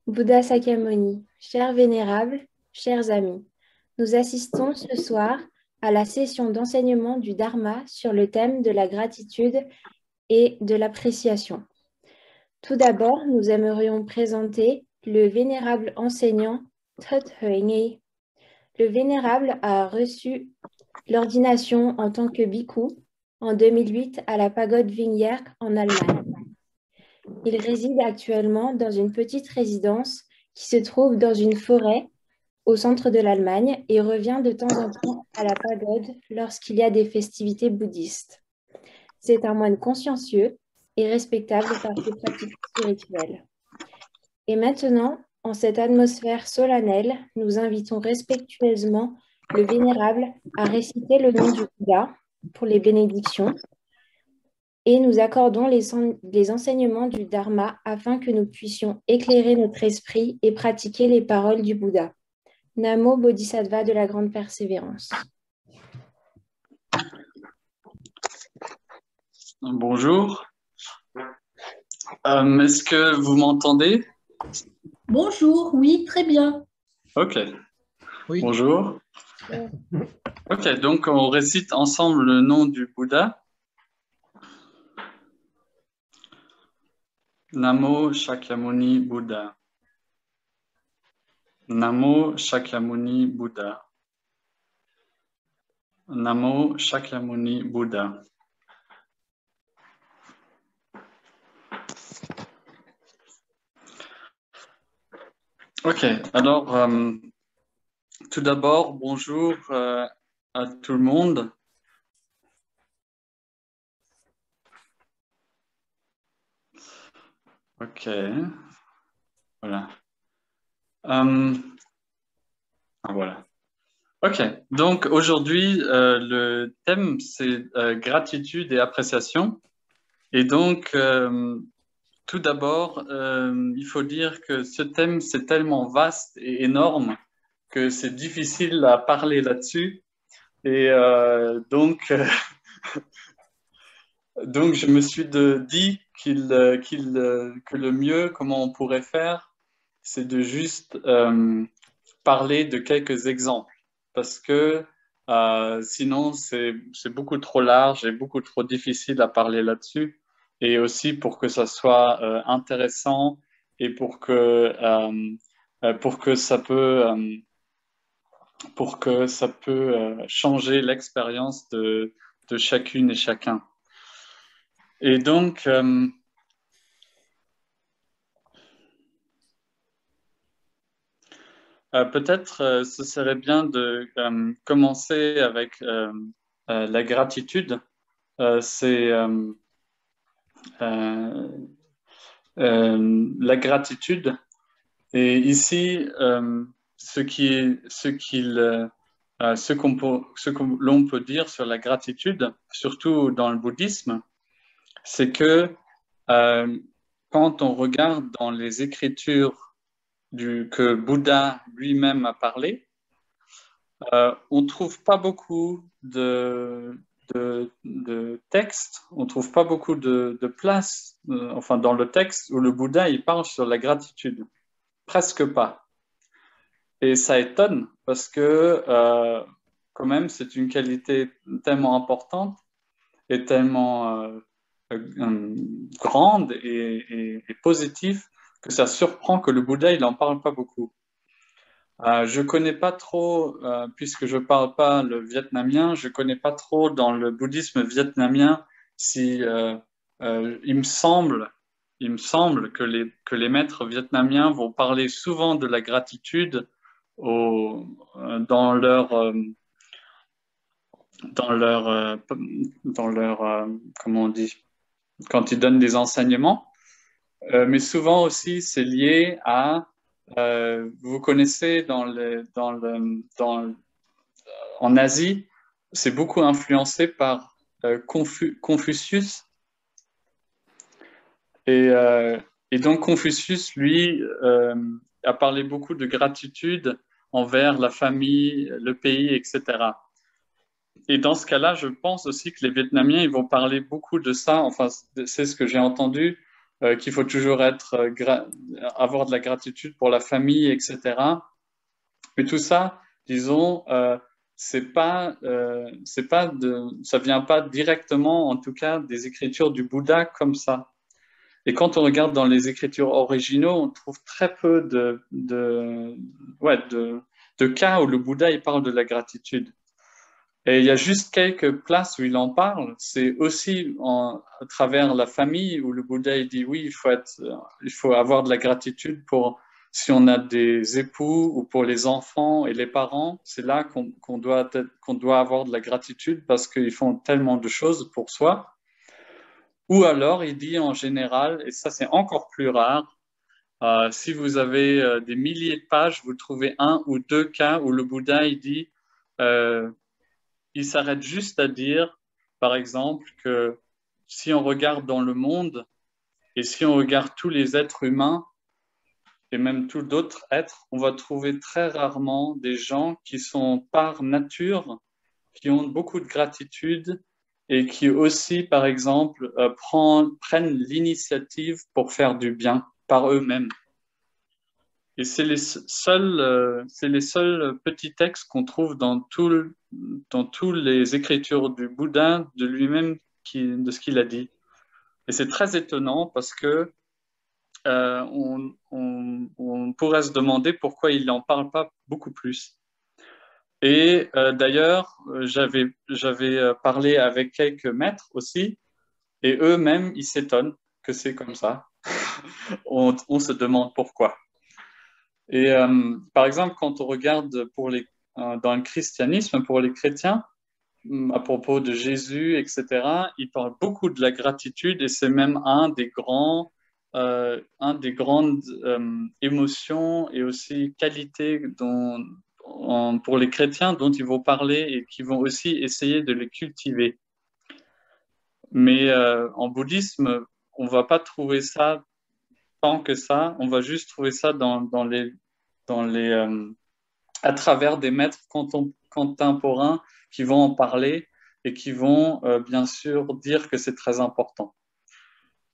Bouddha Sakyamuni, chers vénérables, chers amis, nous assistons ce soir à la session d'enseignement du Dharma sur le thème de la gratitude et de l'appréciation. Tout d'abord, nous aimerions présenter le vénérable enseignant Thot Hoenge. Le vénérable a reçu l'ordination en tant que bhikkhu en 2008 à la pagode Wingjerk en Allemagne. Il réside actuellement dans une petite résidence qui se trouve dans une forêt au centre de l'Allemagne et revient de temps en temps à la pagode lorsqu'il y a des festivités bouddhistes. C'est un moine consciencieux et respectable par ses pratiques spirituelles. Et maintenant, en cette atmosphère solennelle, nous invitons respectueusement le Vénérable à réciter le nom du Bouddha pour les bénédictions et nous accordons les enseignements du Dharma afin que nous puissions éclairer notre esprit et pratiquer les paroles du Bouddha. Namo Bodhisattva de la grande persévérance. Bonjour. Est-ce que vous m'entendez? Bonjour, oui, très bien. Ok, Oui. bonjour. Ok, donc on récite ensemble le nom du Bouddha. Namo Shakyamuni Bouddha. Namo Shakyamuni Bouddha. Namo Shakyamuni Bouddha. Ok, alors tout d'abord, bonjour à tout le monde. Ok, voilà. Voilà. Ok, donc aujourd'hui, le thème, c'est gratitude et appréciation. Et donc, tout d'abord, il faut dire que ce thème, c'est tellement vaste et énorme que c'est difficile à parler là-dessus. Et donc, je me suis dit que le mieux, comment on pourrait faire, c'est de juste parler de quelques exemples. Parce que sinon, c'est beaucoup trop large et beaucoup trop difficile à parler là-dessus. Et aussi pour que ça soit intéressant et pour que ça peut changer l'expérience de chacune et chacun. Et donc, peut-être ce serait bien de commencer avec la gratitude. C'est la gratitude. Et ici, ce que l'on peut dire sur la gratitude, surtout dans le bouddhisme, c'est que quand on regarde dans les écritures que Bouddha lui-même a parlé, on ne trouve pas beaucoup de textes, on ne trouve pas beaucoup de place, enfin dans le texte où le Bouddha il parle sur la gratitude. Presque pas. Et ça étonne parce que quand même c'est une qualité tellement importante et tellement grande et positive que ça surprend que le Bouddha il n'en parle pas beaucoup. Je connais pas trop, puisque je parle pas le vietnamien, je connais pas trop dans le bouddhisme vietnamien si il me semble que les maîtres vietnamiens vont parler souvent de la gratitude dans dans leur, euh, dans leur, comment on dit, quand ils donnent des enseignements. Mais souvent aussi, c'est lié à vous connaissez en Asie, c'est beaucoup influencé par Confucius. Et, euh, et donc Confucius, lui, a parlé beaucoup de gratitude envers la famille, le pays, etc. Et dans ce cas-là, je pense aussi que les Vietnamiens, ils vont parler beaucoup de ça. Enfin, c'est ce que j'ai entendu, qu'il faut toujours avoir de la gratitude pour la famille, etc. Mais tout ça, disons, ça vient pas directement, en tout cas, des écritures du Bouddha comme ça. Et quand on regarde dans les écritures originaux, on trouve très peu de cas où le Bouddha il parle de la gratitude. Et il y a juste quelques places où il en parle. C'est aussi à travers la famille où le Bouddha il dit oui, il faut avoir de la gratitude pour si on a des époux ou pour les enfants et les parents. C'est là qu'on doit avoir de la gratitude parce qu'ils font tellement de choses pour soi. Ou alors il dit en général, et ça c'est encore plus rare, si vous avez des milliers de pages, vous trouvez un ou deux cas où le Bouddha il dit euh, il s'arrête juste à dire, par exemple, que si on regarde dans le monde et si on regarde tous les êtres humains et même tous d'autres êtres, on va trouver très rarement des gens qui sont par nature, qui ont beaucoup de gratitude et qui aussi, par exemple, prennent l'initiative pour faire du bien par eux-mêmes. Et c'est les seuls petits textes qu'on trouve dans tous les écritures du Bouddha, de lui-même, de ce qu'il a dit. Et c'est très étonnant parce que on pourrait se demander pourquoi il n'en parle pas beaucoup plus. Et d'ailleurs, j'avais parlé avec quelques maîtres aussi, et eux-mêmes, ils s'étonnent que c'est comme ça. On se demande pourquoi. Et par exemple, quand on regarde dans le christianisme, pour les chrétiens, à propos de Jésus, etc., il parle beaucoup de la gratitude et c'est même un des grandes émotions et aussi qualités pour les chrétiens dont ils vont parler et qui vont aussi essayer de les cultiver. Mais en bouddhisme, on va pas trouver ça tant que ça, on va juste trouver ça à travers des maîtres contemporains qui vont en parler et qui vont bien sûr dire que c'est très important.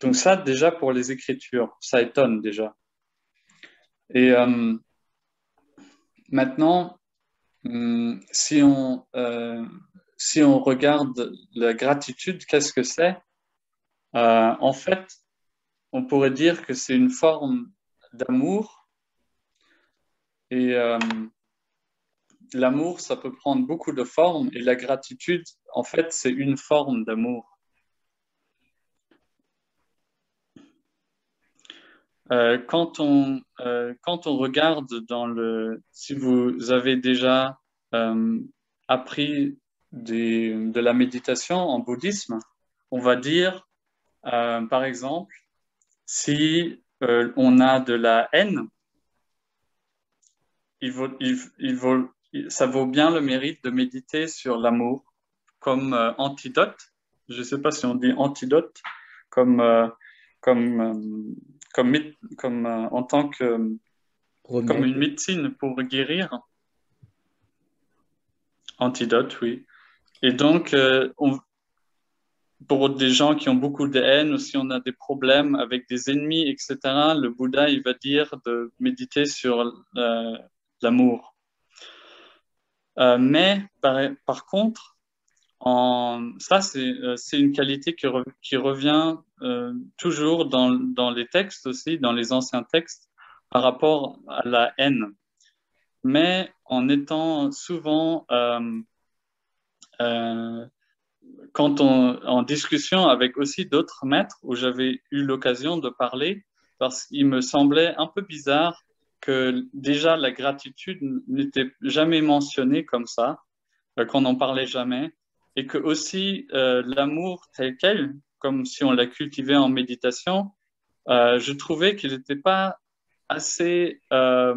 Donc ça, déjà pour les écritures, ça étonne déjà. Et maintenant, si on regarde la gratitude, qu'est-ce que c'est? En fait, on pourrait dire que c'est une forme d'amour et l'amour, ça peut prendre beaucoup de formes et la gratitude, en fait, c'est une forme d'amour. Quand on regarde si vous avez déjà appris de la méditation en bouddhisme, on va dire, par exemple, si on a de la haine, ça vaut bien le mérite de méditer sur l'amour comme antidote. Je ne sais pas si on dit antidote, comme, euh, comme, euh, en tant que comme une médecine pour guérir. Antidote, oui. Et donc, pour des gens qui ont beaucoup de haine ou si on a des problèmes avec des ennemis, etc., le Bouddha, il va dire de méditer sur l'amour. Mais par contre, ça, c'est une qualité qui revient toujours dans les textes aussi, dans les anciens textes, par rapport à la haine. Mais en étant souvent euh, en discussion avec aussi d'autres maîtres où j'avais eu l'occasion de parler, parce qu'il me semblait un peu bizarre que déjà la gratitude n'était jamais mentionnée comme ça, qu'on n'en parlait jamais, et que aussi l'amour tel quel, comme si on l'a cultivé en méditation, je trouvais qu'il n'était pas assez, euh,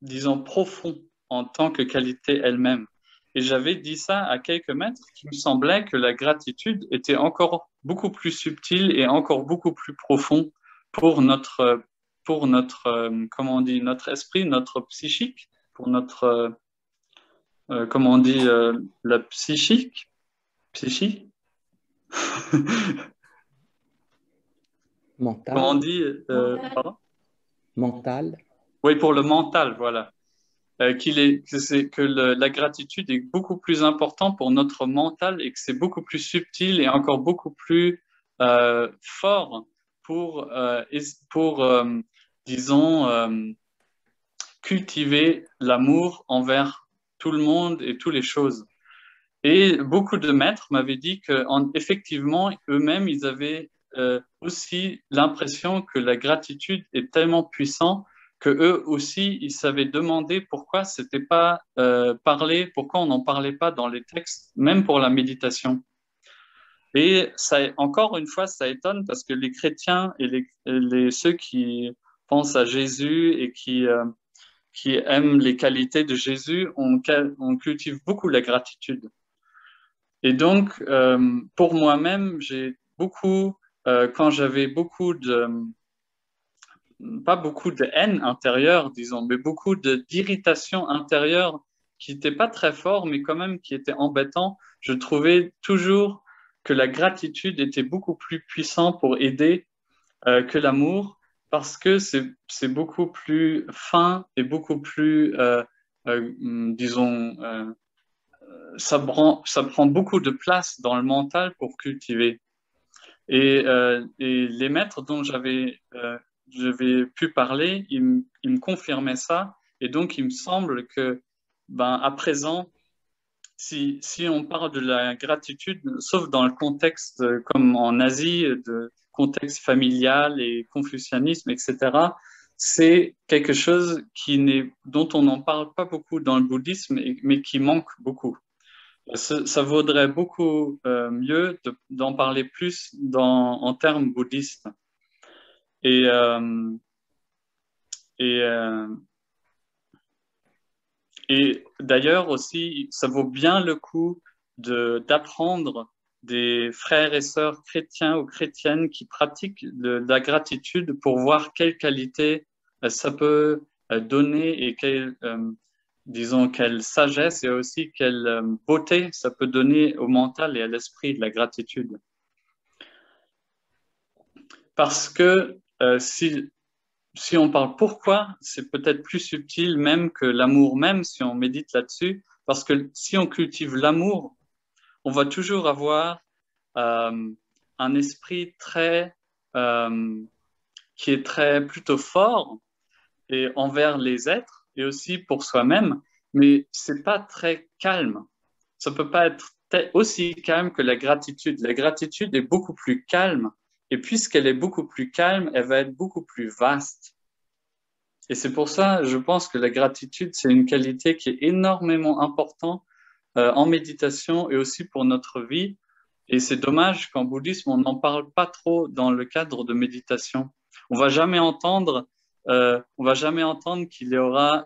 disons, profond en tant que qualité elle-même. Et j'avais dit ça à quelques maîtres qui me semblait que la gratitude était encore beaucoup plus subtile et encore beaucoup plus profond comment on dit, notre esprit, notre psychique, pour comment on dit, la psychique. Comment on mental, dit pardon? mental. Oui, pour le mental, voilà. La gratitude est beaucoup plus importante pour notre mental et que c'est beaucoup plus subtil et encore beaucoup plus fort pour disons, cultiver l'amour envers tout le monde et toutes les choses. Et beaucoup de maîtres m'avaient dit qu'effectivement, eux-mêmes, ils avaient aussi l'impression que la gratitude est tellement puissante que eux aussi, ils savaient demander pourquoi c'était pas parlé, pourquoi on n'en parlait pas dans les textes, même pour la méditation. Et ça, encore une fois, ça étonne parce que les chrétiens et ceux qui pensent à Jésus et qui aiment les qualités de Jésus, on cultive beaucoup la gratitude. Et donc, pour moi-même, quand j'avais pas beaucoup de haine intérieure, disons, mais beaucoup d'irritation intérieure qui n'était pas très fort, mais quand même qui était embêtant, je trouvais toujours que la gratitude était beaucoup plus puissante pour aider que l'amour, parce que c'est beaucoup plus fin et beaucoup plus, disons, ça prend beaucoup de place dans le mental pour cultiver. Et les maîtres dont j'avais pu parler, ils me confirmaient ça. Et donc, il me semble que, à présent, si on parle de la gratitude, sauf dans le contexte comme en Asie, de contexte familial et confucianisme, etc., c'est quelque chose dont on n'en parle pas beaucoup dans le bouddhisme, mais qui manque beaucoup. Ça vaudrait beaucoup mieux d'en parler plus en termes bouddhistes. Et, euh, et, euh, et d'ailleurs aussi, ça vaut bien le coup d'apprendre des frères et sœurs chrétiens ou chrétiennes qui pratiquent de la gratitude pour voir quelle qualité ça peut donner et disons, quelle sagesse et aussi quelle beauté ça peut donner au mental et à l'esprit de la gratitude. Parce que si on parle pourquoi, c'est peut-être plus subtil même que l'amour même, si on médite là-dessus, parce que si on cultive l'amour, on va toujours avoir un esprit qui est très plutôt fort et envers les êtres et aussi pour soi-même, mais c'est pas très calme. Ça peut pas être aussi calme que la gratitude. La gratitude est beaucoup plus calme et puisqu'elle est beaucoup plus calme, elle va être beaucoup plus vaste. Et c'est pour ça, je pense que la gratitude, c'est une qualité qui est énormément importante en méditation et aussi pour notre vie. Et c'est dommage qu'en bouddhisme, on n'en parle pas trop dans le cadre de méditation. On va jamais entendre, on va jamais entendre qu'il y aura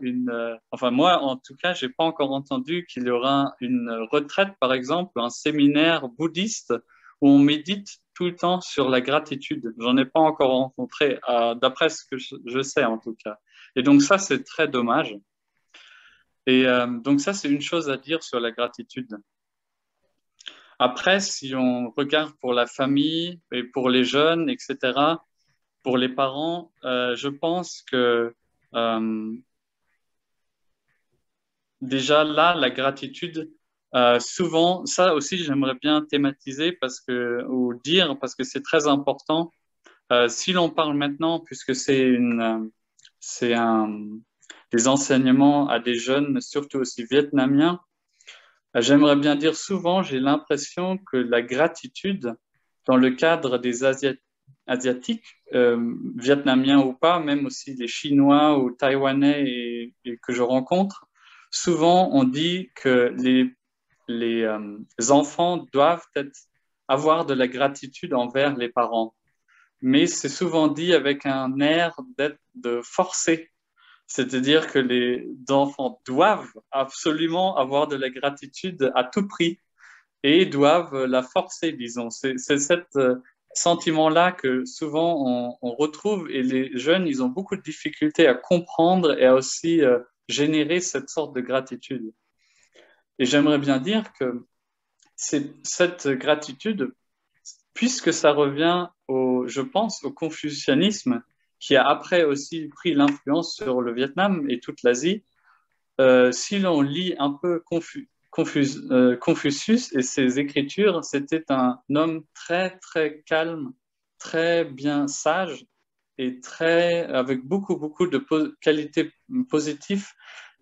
enfin moi, en tout cas, j'ai pas encore entendu qu'il y aura une retraite, par exemple, un séminaire bouddhiste où on médite tout le temps sur la gratitude. J'en ai pas encore rencontré, d'après ce que je sais en tout cas. Et donc ça, c'est très dommage. Et donc ça, c'est une chose à dire sur la gratitude. Après, si on regarde pour la famille et pour les jeunes, etc., pour les parents, je pense que déjà là, la gratitude, souvent, ça aussi, j'aimerais bien thématiser ou dire parce que c'est très important. Si l'on parle maintenant, puisque c'est des enseignements à des jeunes, surtout aussi vietnamiens, j'aimerais bien dire souvent, j'ai l'impression que la gratitude, dans le cadre des Asiatiques, vietnamiens ou pas, même aussi les Chinois ou Taïwanais et que je rencontre, souvent on dit que les enfants doivent avoir de la gratitude envers les parents. Mais c'est souvent dit avec un air de forcer. C'est-à-dire que les enfants doivent absolument avoir de la gratitude à tout prix et doivent la forcer, disons. C'est ce sentiment-là que souvent on retrouve et les jeunes, ils ont beaucoup de difficultés à comprendre et à aussi générer cette sorte de gratitude. Et j'aimerais bien dire que cette gratitude, puisque ça revient je pense, au confucianisme, qui a après aussi pris l'influence sur le Vietnam et toute l'Asie. Si l'on lit un peu Confucius et ses écritures, c'était un homme très, très calme, très bien sage et avec beaucoup, beaucoup de qualités positives.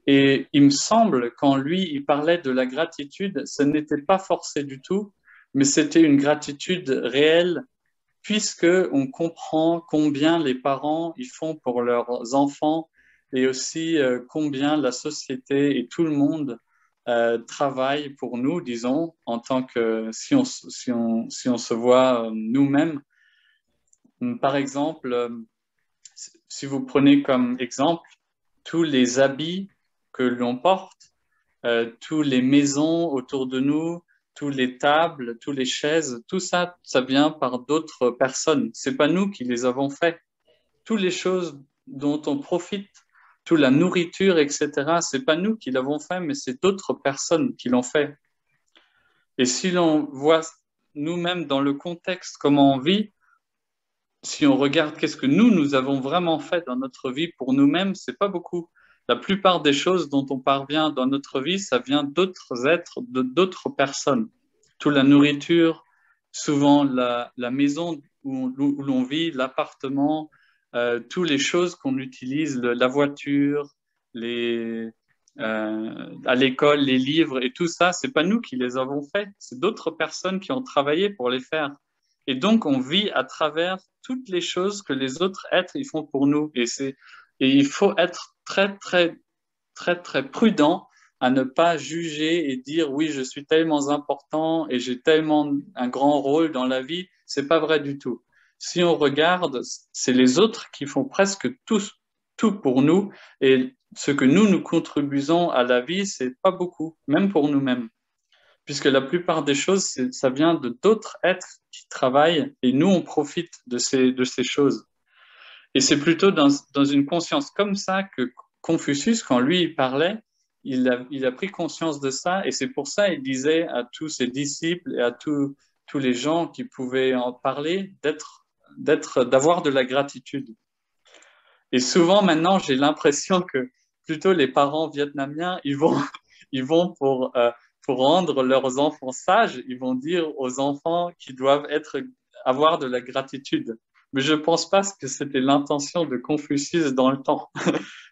Et il me semble, quand lui, il parlait de la gratitude, ce n'était pas forcé du tout, mais c'était une gratitude réelle, puisque on comprend combien les parents ils font pour leurs enfants et aussi combien la société et tout le monde travaille pour nous, disons, en tant que si on se voit nous-mêmes. Par exemple, si vous prenez comme exemple tous les habits que l'on porte, toutes les maisons autour de nous, toutes les tables, toutes les chaises, tout ça, ça vient par d'autres personnes. C'est pas nous qui les avons fait. Toutes les choses dont on profite, toute la nourriture, etc., c'est pas nous qui l'avons fait, mais c'est d'autres personnes qui l'ont fait. Et si l'on voit nous-mêmes dans le contexte, comment on vit, si on regarde qu'est-ce que nous avons vraiment fait dans notre vie pour nous-mêmes, c'est pas beaucoup. La plupart des choses dont on parvient dans notre vie, ça vient d'autres êtres, d'autres personnes. Toute la nourriture, souvent la maison où l'on vit, l'appartement, toutes les choses qu'on utilise, la voiture, à l'école, les livres et tout ça, c'est pas nous qui les avons faits, c'est d'autres personnes qui ont travaillé pour les faire. Et donc, on vit à travers toutes les choses que les autres êtres ils font pour nous. Et il faut être très, très, très, très prudent à ne pas juger et dire oui, je suis tellement important et j'ai tellement un grand rôle dans la vie. C'est pas vrai du tout. Si on regarde, c'est les autres qui font presque tout pour nous et ce que nous contribuons à la vie, c'est pas beaucoup, même pour nous-mêmes, puisque la plupart des choses, ça vient de d'autres êtres qui travaillent et nous, on profite de ces choses. Et c'est plutôt dans une conscience comme ça que Confucius, quand lui, il parlait, il a pris conscience de ça et c'est pour ça qu'il disait à tous ses disciples et à tous les gens qui pouvaient en parler d'avoir de la gratitude. Et souvent, maintenant, j'ai l'impression que plutôt les parents vietnamiens, ils vont pour rendre leurs enfants sages, ils vont dire aux enfants qu'ils doivent avoir de la gratitude. Mais je ne pense pas que c'était l'intention de Confucius dans le temps.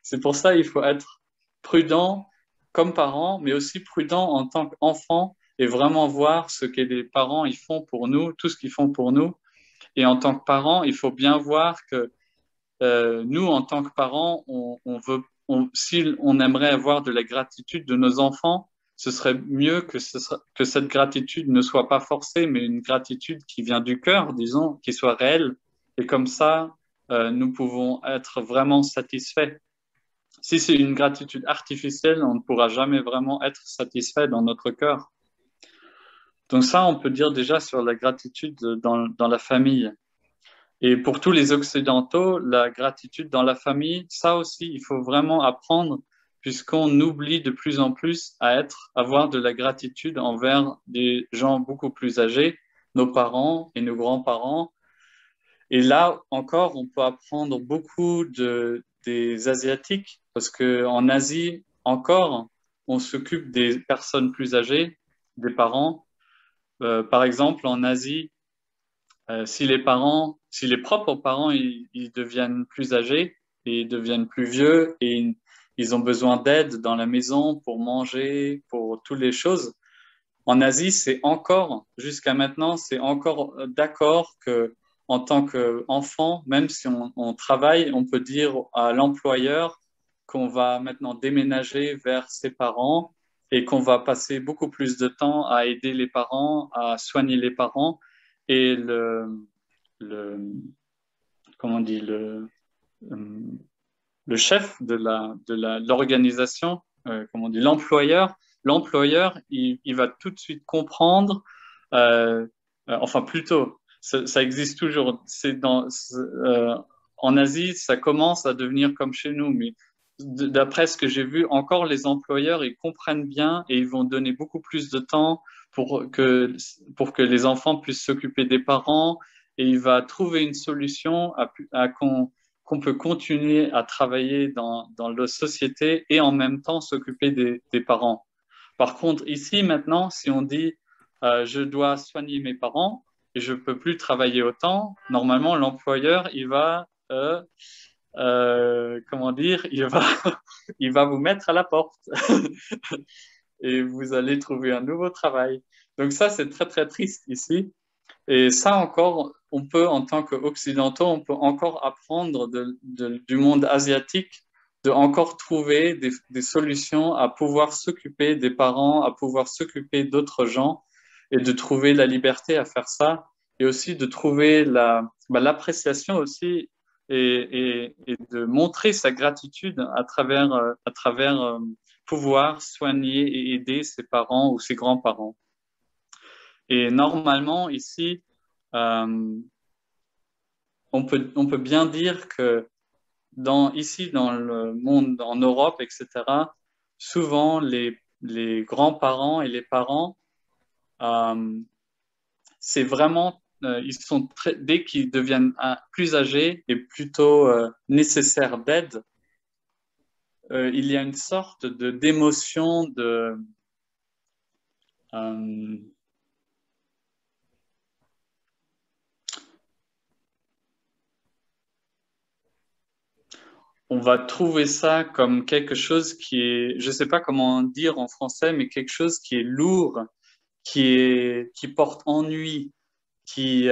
C'est pour ça qu'il faut être prudent comme parent, mais aussi prudent en tant qu'enfant et vraiment voir ce que les parents ils font pour nous, tout ce qu'ils font pour nous. Et en tant que parent, il faut bien voir que nous, en tant que parents, si on aimerait avoir de la gratitude de nos enfants, ce serait mieux que cette gratitude ne soit pas forcée, mais une gratitude qui vient du cœur, disons, qui soit réelle. Et comme ça, nous pouvons être vraiment satisfaits. Si c'est une gratitude artificielle, on ne pourra jamais vraiment être satisfait dans notre cœur. Donc ça, on peut dire déjà sur la gratitude dans la famille. Et pour tous les Occidentaux, la gratitude dans la famille, ça aussi, il faut vraiment apprendre, puisqu'on oublie de plus en plus avoir de la gratitude envers des gens beaucoup plus âgés, nos parents et nos grands-parents. Et là encore, on peut apprendre beaucoup des Asiatiques, parce qu'en Asie, encore, on s'occupe des personnes plus âgées, des parents. Par exemple, en Asie, si les propres parents, ils deviennent plus âgés et ils deviennent plus vieux et ils ont besoin d'aide dans la maison pour manger, pour toutes les choses. En Asie, jusqu'à maintenant, c'est encore d'accord que en tant qu'enfant, même si on travaille, on peut dire à l'employeur qu'on va maintenant déménager vers ses parents et qu'on va passer beaucoup plus de temps à aider les parents, à soigner les parents. Et le, comment on dit, euh, le chef de l'organisation, comment on dit, l'employeur, il va tout de suite comprendre, enfin plutôt, ça existe toujours. En Asie, ça commence à devenir comme chez nous, mais d'après ce que j'ai vu, encore les employeurs, ils comprennent bien et ils vont donner beaucoup plus de temps pour que les enfants puissent s'occuper des parents et il va trouver une solution qu'on peut continuer à travailler dans la société et en même temps s'occuper des parents. Par contre, ici, maintenant, si on dit je dois soigner mes parents et je ne peux plus travailler autant, normalement, l'employeur, il va, comment dire, il va vous mettre à la porte et vous allez trouver un nouveau travail. Donc ça, c'est très, très triste ici. Et ça encore, on peut, en tant qu'Occidentaux, on peut encore apprendre du monde asiatique, de encore trouver des solutions à pouvoir s'occuper des parents, à pouvoir s'occuper d'autres gens et de trouver la liberté à faire ça et aussi de trouver l'appréciation aussi et de montrer sa gratitude à travers pouvoir soigner et aider ses parents ou ses grands-parents. Et normalement, ici, euh, on peut bien dire que ici, dans le monde, en Europe, etc., souvent, les grands-parents et les parents, euh, c'est vraiment, dès qu'ils deviennent plus âgés et plutôt nécessaires d'aide, il y a une sorte d'émotion euh, on va trouver ça comme quelque chose qui est, je ne sais pas comment dire en français, mais quelque chose qui est lourd, qui porte ennui, c'est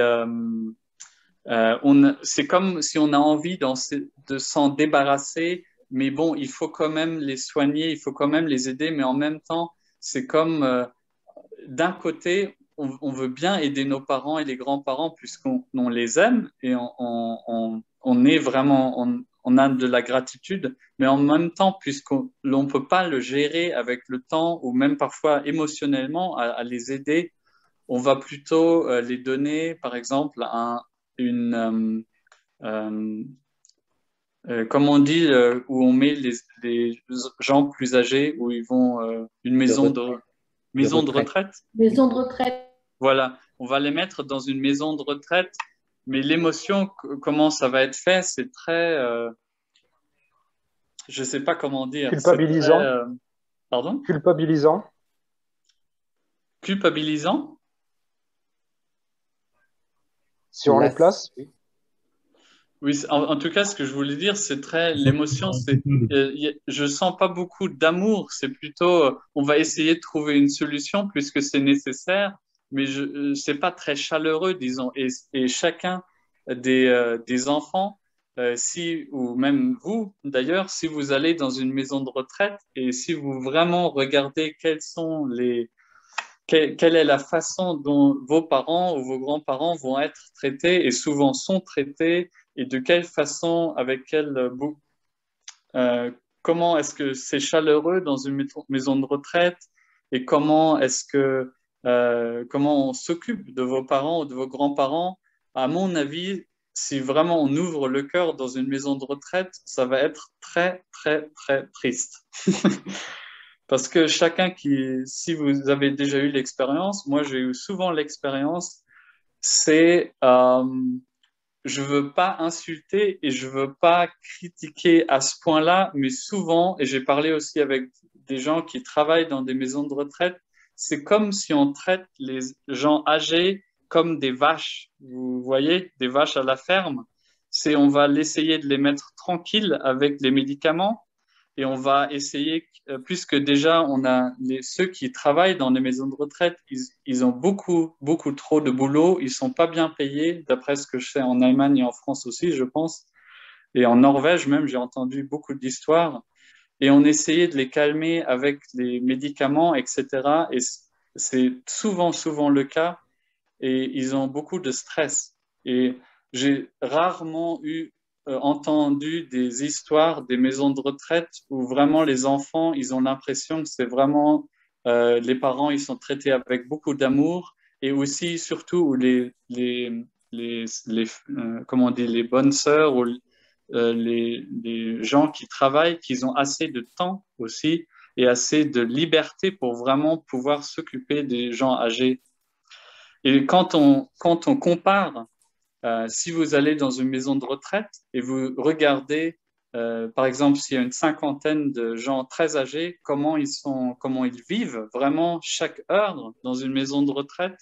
comme si on a envie de s'en débarrasser, mais bon, il faut quand même les soigner, il faut quand même les aider, mais en même temps, c'est comme d'un côté, on veut bien aider nos parents et les grands-parents puisqu'on les aime et on est vraiment, on a de la gratitude, mais en même temps, puisqu'on ne peut pas le gérer avec le temps ou même parfois émotionnellement à les aider, on va plutôt les donner, par exemple, une, euh, comme on dit, où on met les gens plus âgés, où ils vont une maison de retraite. Maison de retraite. Voilà, on va les mettre dans une maison de retraite, mais l'émotion, comment ça va être fait, c'est très, je ne sais pas comment dire. Culpabilisant. Pardon? Culpabilisant. Culpabilisant? Si on les place. Oui, en tout cas, ce que je voulais dire, c'est très l'émotion. Je sens pas beaucoup d'amour. C'est plutôt, on va essayer de trouver une solution puisque c'est nécessaire, mais c'est pas très chaleureux, disons. Et chacun des enfants, ou même vous, d'ailleurs, si vous allez dans une maison de retraite et si vous vraiment regardez quelle est la façon dont vos parents ou vos grands-parents vont être traités et souvent sont traités et de quelle façon, comment est-ce que c'est chaleureux dans une maison de retraite et comment on s'occupe de vos parents ou de vos grands-parents. À mon avis, si vraiment on ouvre le cœur dans une maison de retraite, ça va être très, très, très triste. Parce que si vous avez déjà eu l'expérience, moi j'ai eu souvent l'expérience, c'est je veux pas insulter et je veux pas critiquer à ce point-là, mais souvent, et j'ai parlé aussi avec des gens qui travaillent dans des maisons de retraite, c'est comme si on traite les gens âgés comme des vaches. Vous voyez, des vaches à la ferme. On va essayer de les mettre tranquilles avec les médicaments et on va essayer, puisque déjà on a ceux qui travaillent dans les maisons de retraite, ils ont beaucoup, beaucoup trop de boulot, ils sont pas bien payés, d'après ce que je sais en Allemagne et en France aussi, je pense. Et en Norvège même, j'ai entendu beaucoup d'histoires. Et on essayait de les calmer avec les médicaments, etc. Et c'est souvent, souvent le cas. Et ils ont beaucoup de stress. Et j'ai rarement entendu des histoires des maisons de retraite où vraiment les enfants, ils ont l'impression que c'est vraiment les parents, ils sont traités avec beaucoup d'amour et aussi surtout où comment on dit, les bonnes sœurs ou les gens qui travaillent, qu'ils ont assez de temps aussi et assez de liberté pour vraiment pouvoir s'occuper des gens âgés. Et quand on compare Si vous allez dans une maison de retraite et vous regardez, par exemple, s'il y a une cinquantaine de gens très âgés, comment ils vivent vraiment chaque heure dans une maison de retraite,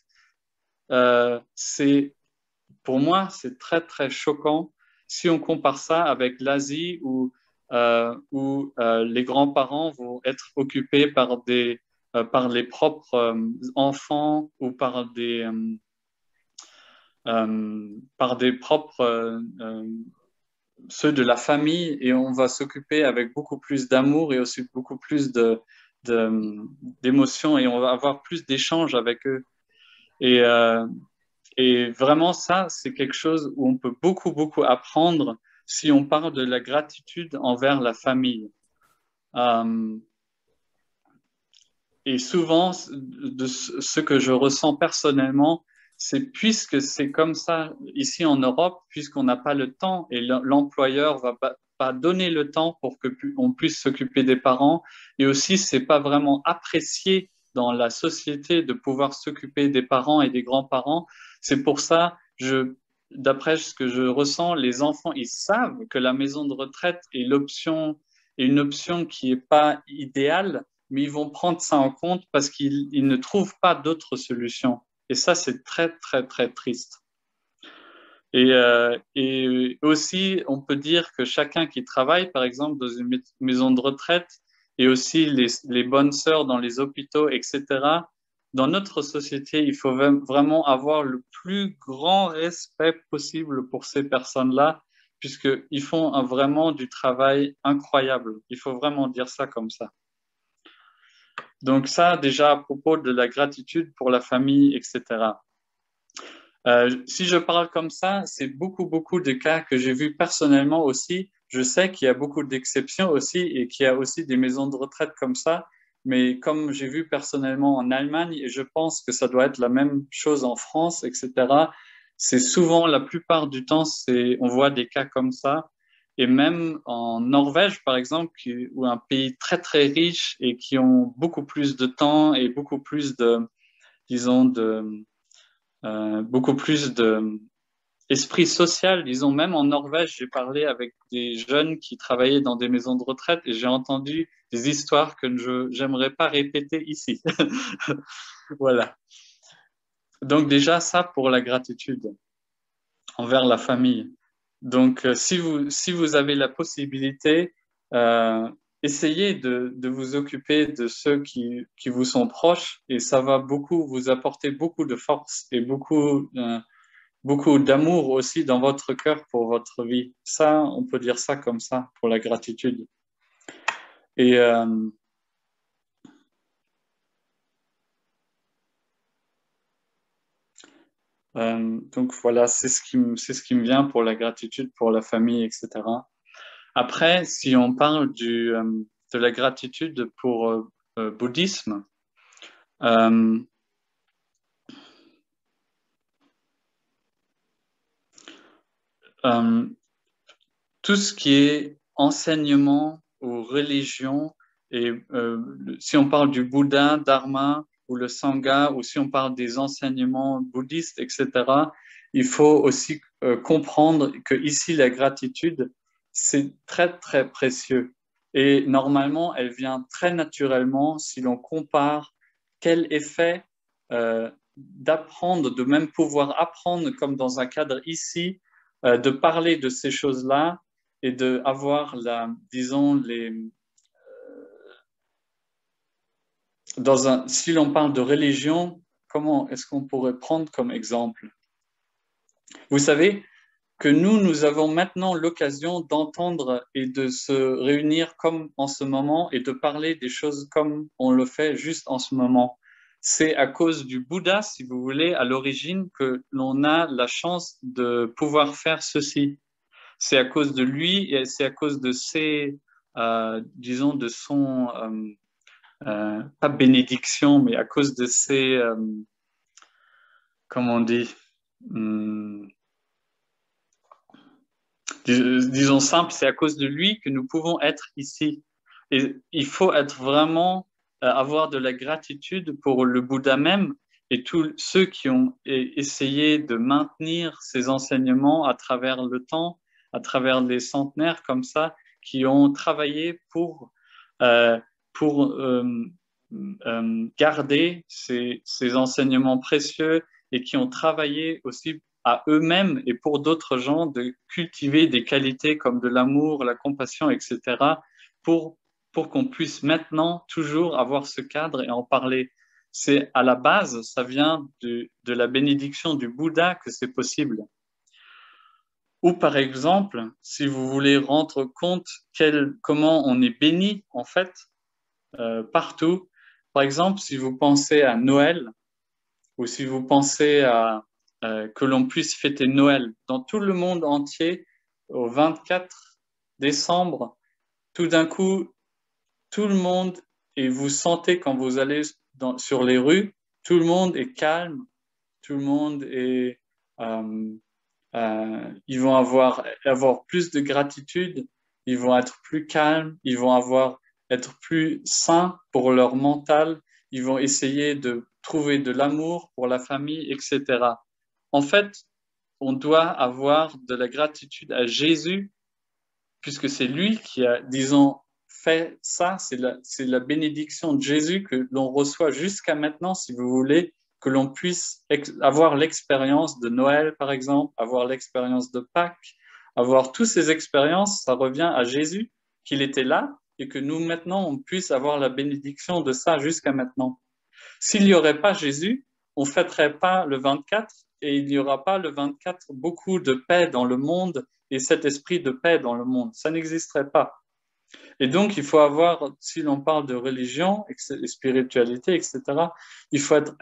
pour moi, c'est très, très choquant si on compare ça avec l'Asie où les grands-parents vont être occupés par les propres enfants ou par des propres ceux de la famille et on va s'occuper avec beaucoup plus d'amour et aussi beaucoup plus d'émotions et on va avoir plus d'échanges avec eux. Et, euh, et vraiment, ça, c'est quelque chose où on peut beaucoup, beaucoup apprendre si on parle de la gratitude envers la famille. Euh, et souvent, de ce que je ressens personnellement, c'est puisque c'est comme ça ici en Europe, puisqu'on n'a pas le temps et l'employeur va pas donner le temps pour que on puisse s'occuper des parents. Et aussi, c'est pas vraiment apprécié dans la société de pouvoir s'occuper des parents et des grands-parents. C'est pour ça, d'après ce que je ressens, les enfants, ils savent que la maison de retraite est une option qui n'est pas idéale, mais ils vont prendre ça en compte parce qu'ils ne trouvent pas d'autres solutions. Et ça, c'est très, très, très triste. Et aussi, on peut dire que chacun qui travaille, par exemple, dans une maison de retraite, et aussi les bonnes sœurs dans les hôpitaux, etc., dans notre société, il faut vraiment avoir le plus grand respect possible pour ces personnes-là, puisqu'ils font vraiment du travail incroyable. Il faut vraiment dire ça comme ça. Donc ça, déjà à propos de la gratitude pour la famille, etc. Si je parle comme ça, c'est beaucoup, beaucoup de cas que j'ai vus personnellement aussi. Je sais qu'il y a beaucoup d'exceptions aussi et qu'il y a aussi des maisons de retraite comme ça. Mais comme j'ai vu personnellement en Allemagne, et je pense que ça doit être la même chose en France, etc., c'est souvent, la plupart du temps, on voit des cas comme ça. Et même en Norvège, par exemple, ou un pays très, très riche et qui ont beaucoup plus de temps et beaucoup plus disons, beaucoup plus d'esprit social. Disons, même en Norvège, j'ai parlé avec des jeunes qui travaillaient dans des maisons de retraite et j'ai entendu des histoires que je n'aimerais pas répéter ici. Voilà. Donc déjà, ça pour la gratitude envers la famille. Donc, si vous avez la possibilité, essayez de vous occuper de ceux qui vous sont proches et ça va beaucoup vous apporter beaucoup de force et beaucoup d'amour aussi dans votre cœur pour votre vie. Ça, on peut dire ça comme ça pour la gratitude. Et donc voilà, c'est ce qui me vient pour la gratitude pour la famille, etc. Après, si on parle de la gratitude pour bouddhisme, euh, euh, tout ce qui est enseignement ou religion, et si on parle du Bouddha, Dharma ou le Sangha, ou si on parle des enseignements bouddhistes, etc., il faut aussi comprendre que ici, la gratitude, c'est très, très précieux. Et normalement, elle vient très naturellement si l'on compare quel effet d'apprendre, de même pouvoir apprendre comme dans un cadre ici, de parler de ces choses-là et de avoir disons si l'on parle de religion, comment est-ce qu'on pourrait prendre comme exemple? Vous savez que nous avons maintenant l'occasion d'entendre et de se réunir comme en ce moment et de parler des choses comme on le fait juste en ce moment. C'est à cause du Bouddha, si vous voulez, à l'origine, que l'on a la chance de pouvoir faire ceci. C'est à cause de lui et c'est à cause de disons, de son, pas bénédiction, mais à cause de comment on dit, hum, disons simple, c'est à cause de lui que nous pouvons être ici. Et il faut être vraiment, avoir de la gratitude pour le Bouddha même, et tous ceux qui ont essayé de maintenir ces enseignements à travers le temps, à travers les centenaires comme ça, qui ont travaillé euh, pour garder ces enseignements précieux et qui ont travaillé aussi à eux-mêmes et pour d'autres gens de cultiver des qualités comme de l'amour, la compassion, etc., pour, pour qu'on puisse maintenant toujours avoir ce cadre et en parler. C'est à la base, ça vient de la bénédiction du Bouddha que c'est possible. Ou par exemple, si vous voulez rendre compte comment on est béni en fait partout. Par exemple, si vous pensez à Noël ou si vous pensez à que l'on puisse fêter Noël dans tout le monde entier au 24 décembre, tout d'un coup, tout le monde, et vous sentez quand vous allez sur les rues, tout le monde est calme, tout le monde est, ils vont avoir plus de gratitude, ils vont être plus calmes, ils vont être plus sains pour leur mental, ils vont essayer de trouver de l'amour pour la famille, etc. En fait, on doit avoir de la gratitude à Jésus, puisque c'est lui qui a, disons, fait ça, c'est la bénédiction de Jésus que l'on reçoit jusqu'à maintenant, si vous voulez, que l'on puisse avoir l'expérience de Noël, par exemple, avoir l'expérience de Pâques, avoir toutes ces expériences, ça revient à Jésus, qu'il était là, et que nous, maintenant, on puisse avoir la bénédiction de ça jusqu'à maintenant. S'il n'y aurait pas Jésus, on ne fêterait pas le 24 et il n'y aura pas le 24 beaucoup de paix dans le monde et cet esprit de paix dans le monde. Ça n'existerait pas. Et donc, il faut avoir, si l'on parle de religion, et spiritualité, etc., il faut être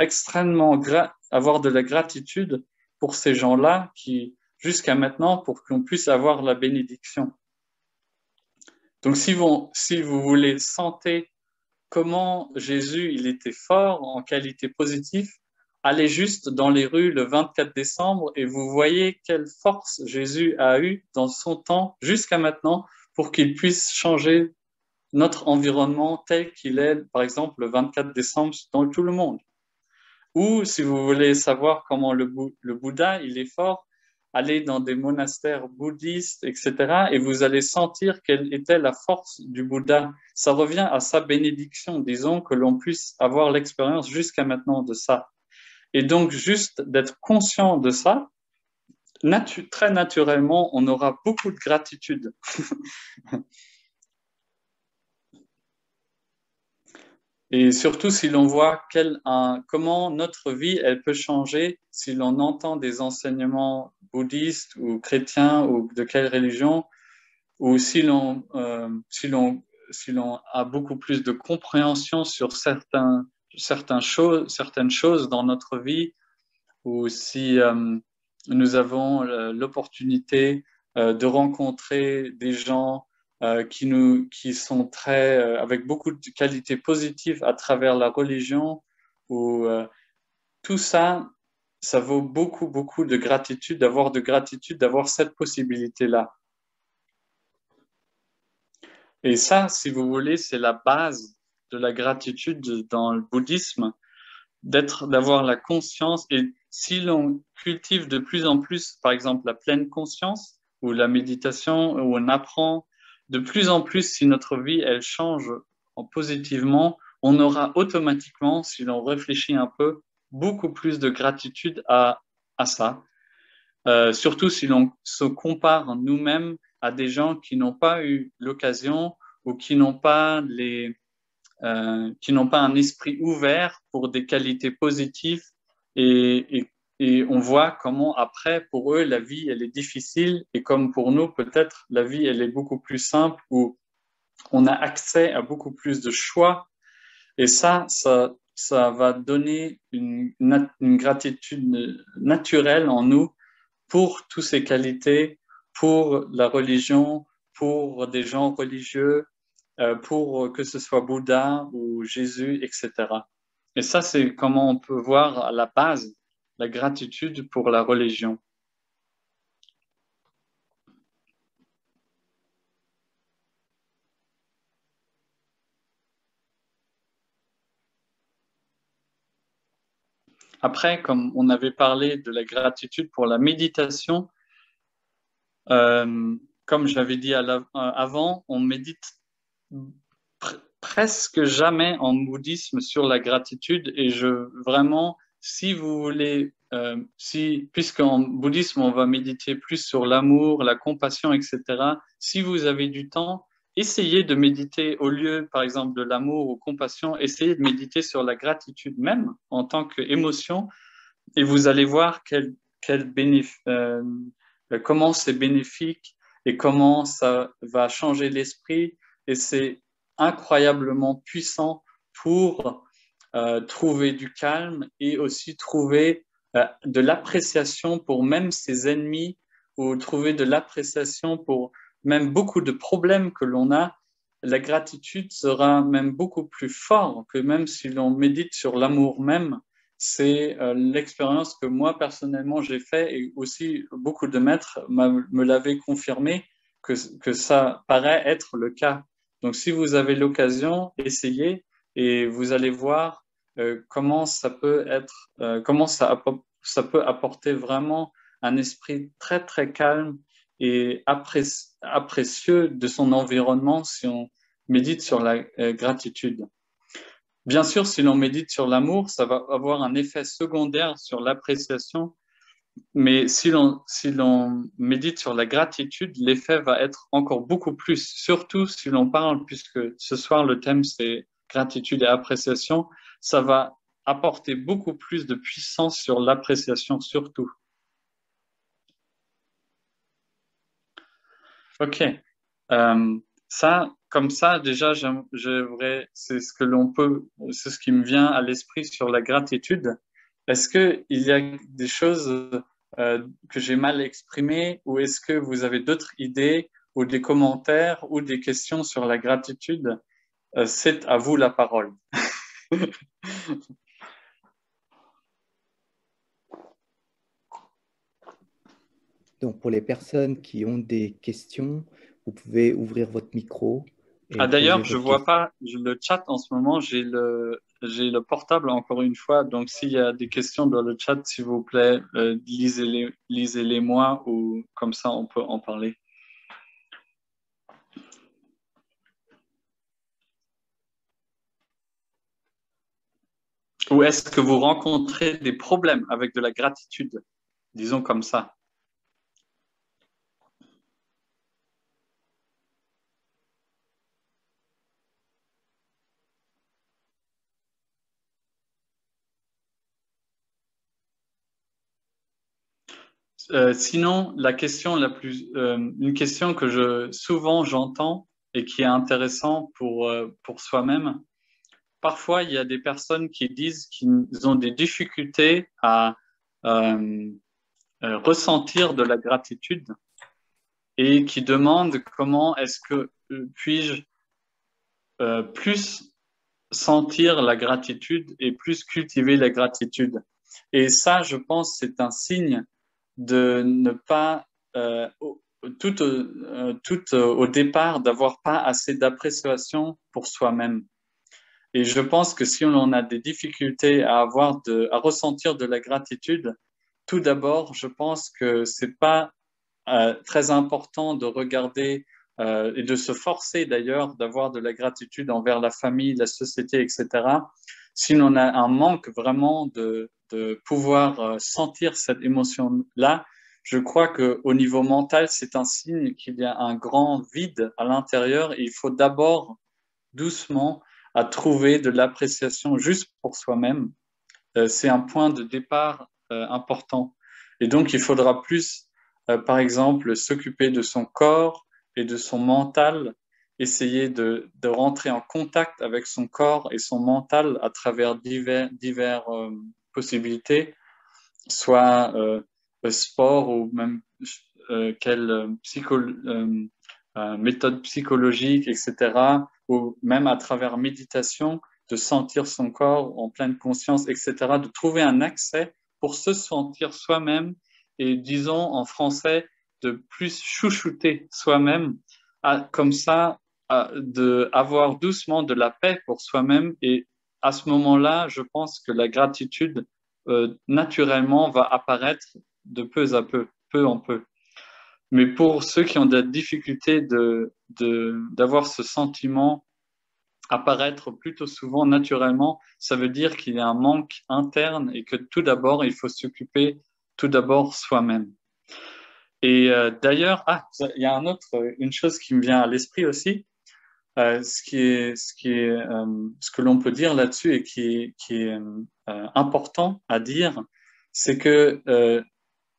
avoir de la gratitude pour ces gens-là qui, jusqu'à maintenant, pour qu'on puisse avoir la bénédiction. Donc, si vous voulez sentir comment Jésus, il était fort en qualité positive, allez juste dans les rues le 24 décembre et vous voyez quelle force Jésus a eue dans son temps jusqu'à maintenant pour qu'il puisse changer notre environnement tel qu'il est, par exemple, le 24 décembre dans tout le monde. Ou si vous voulez savoir comment le Bouddha, il est fort, allez dans des monastères bouddhistes, etc. Et vous allez sentir quelle était la force du Bouddha. Ça revient à sa bénédiction, disons, que l'on puisse avoir l'expérience jusqu'à maintenant de ça. Et donc, juste d'être conscient de ça, très naturellement, on aura beaucoup de gratitude. Et surtout si l'on voit comment notre vie, elle peut changer si l'on entend des enseignements bouddhistes ou chrétiens ou de quelle religion, ou si l'on a beaucoup plus de compréhension sur certaines choses dans notre vie, ou si nous avons l'opportunité de rencontrer des gens qui sont avec beaucoup de qualités positives à travers la religion, ou tout ça, ça vaut beaucoup, beaucoup de gratitude, d'avoir cette possibilité-là. Et ça, si vous voulez, c'est la base de la gratitude dans le bouddhisme, d'avoir la conscience. Et si l'on cultive de plus en plus, par exemple, la pleine conscience ou la méditation, où on apprend de plus en plus, si notre vie, elle change positivement, on aura automatiquement, si l'on réfléchit un peu, beaucoup plus de gratitude à ça. Surtout si l'on se compare nous-mêmes à des gens qui n'ont pas eu l'occasion ou qui n'ont pas un esprit ouvert pour des qualités positives et on voit comment après, pour eux, la vie, elle est difficile et comme pour nous, peut-être, la vie, elle est beaucoup plus simple où on a accès à beaucoup plus de choix et ça va donner une gratitude naturelle en nous pour toutes ces qualités, pour la religion, pour des gens religieux, pour que ce soit Bouddha ou Jésus, etc. Et ça, c'est comment on peut voir à la base la gratitude pour la religion. Après, comme on avait parlé de la gratitude pour la méditation, comme j'avais dit avant, on médite presque jamais en bouddhisme sur la gratitude et vraiment, si vous voulez, puisqu'en bouddhisme, on va méditer plus sur l'amour, la compassion, etc., si vous avez du temps, essayez de méditer au lieu, par exemple, de l'amour ou compassion, essayez de méditer sur la gratitude même en tant qu'émotion et vous allez voir comment c'est bénéfique et comment ça va changer l'esprit. Et c'est incroyablement puissant pour trouver du calme et aussi trouver de l'appréciation pour même ses ennemis ou trouver de l'appréciation pour même beaucoup de problèmes que l'on a. La gratitude sera même beaucoup plus fort que même si l'on médite sur l'amour même. C'est l'expérience que moi personnellement j'ai fait et aussi beaucoup de maîtres me l'avaient confirmé que ça paraît être le cas. Donc si vous avez l'occasion, essayez et vous allez voir comment ça peut être, ça peut apporter vraiment un esprit très très calme et apprécieux de son environnement si on médite sur la gratitude. Bien sûr, si l'on médite sur l'amour, ça va avoir un effet secondaire sur l'appréciation, mais si l'on médite sur la gratitude, l'effet va être encore beaucoup plus, surtout si l'on parle, puisque ce soir le thème c'est gratitude et appréciation, ça va apporter beaucoup plus de puissance sur l'appréciation surtout. Ok. Comme ça, déjà, j'aimerais, c'est ce qui me vient à l'esprit sur la gratitude. Est-ce qu'il y a des choses que j'ai mal exprimées ou est-ce que vous avez d'autres idées ou des commentaires ou des questions sur la gratitude? C'est à vous la parole. Donc, pour les personnes qui ont des questions, vous pouvez ouvrir votre micro et D'ailleurs, poser je votre vois question. pas le chat en ce moment. J'ai le portable encore une fois. Donc, s'il y a des questions dans le chat, s'il vous plaît, lisez-les moi ou comme ça, on peut en parler. Ou est-ce que vous rencontrez des problèmes avec de la gratitude? Disons comme ça. Sinon, une question que souvent j'entends et qui est intéressant pour soi-même. Parfois, il y a des personnes qui disent qu'ils ont des difficultés à euh, ressentir de la gratitude et qui demandent comment est-ce que puis-je plus sentir la gratitude et plus cultiver la gratitude. Et ça, je pense, c'est un signe de ne pas, au départ, d'avoir pas assez d'appréciation pour soi-même. Et je pense que si on a des difficultés à ressentir de la gratitude, tout d'abord, je pense que c'est pas très important de regarder et de se forcer d'ailleurs d'avoir de la gratitude envers la famille, la société, etc. Si on a un manque vraiment de pouvoir sentir cette émotion-là, je crois qu'au niveau mental, c'est un signe qu'il y a un grand vide à l'intérieur et il faut d'abord doucement à trouver de l'appréciation juste pour soi-même. C'est un point de départ important. Et donc, il faudra plus, par exemple, s'occuper de son corps et de son mental, essayer de rentrer en contact avec son corps et son mental à travers divers possibilités, soit sport ou même quelle méthode psychologique, etc., ou même à travers méditation, de sentir son corps en pleine conscience, etc., de trouver un accès pour se sentir soi-même et, disons en français, de plus chouchouter soi-même, comme ça, avoir doucement de la paix pour soi-même. Et à ce moment-là, je pense que la gratitude naturellement va apparaître de peu à peu, peu en peu. Mais pour ceux qui ont de la difficulté d'avoir ce sentiment apparaître plutôt souvent naturellement, ça veut dire qu'il y a un manque interne et que tout d'abord, il faut s'occuper tout d'abord soi-même. Et d'ailleurs, il y a une chose qui me vient à l'esprit aussi, ce que l'on peut dire là-dessus et qui est important à dire, c'est que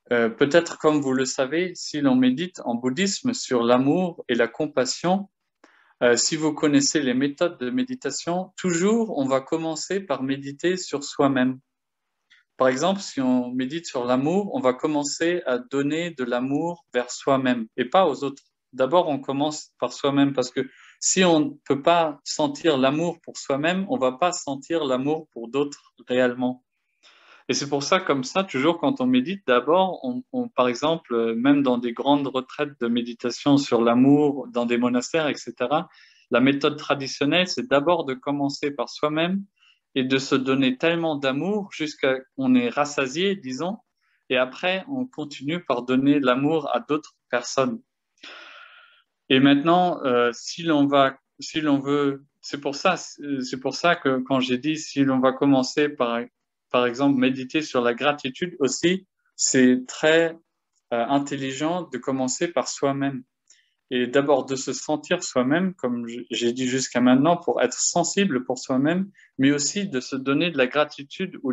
peut-être comme vous le savez, si l'on médite en bouddhisme sur l'amour et la compassion, si vous connaissez les méthodes de méditation, toujours on va commencer par méditer sur soi-même. Par exemple, si on médite sur l'amour, on va commencer à donner de l'amour vers soi-même et pas aux autres. D'abord, on commence par soi-même parce que si on ne peut pas sentir l'amour pour soi-même, on ne va pas sentir l'amour pour d'autres réellement. Et c'est pour ça, comme ça, toujours quand on médite, d'abord, par exemple, même dans des grandes retraites de méditation sur l'amour, dans des monastères, etc., la méthode traditionnelle, c'est d'abord de commencer par soi-même et de se donner tellement d'amour jusqu'à ce qu'on est rassasié, disons, et après, on continue par donner l'amour à d'autres personnes. Et maintenant, si l'on veut, c'est pour ça que quand j'ai dit si l'on va commencer par exemple, méditer sur la gratitude aussi, c'est très intelligent de commencer par soi-même et d'abord de se sentir soi-même, comme j'ai dit jusqu'à maintenant, pour être sensible pour soi-même, mais aussi de se donner de la gratitude ou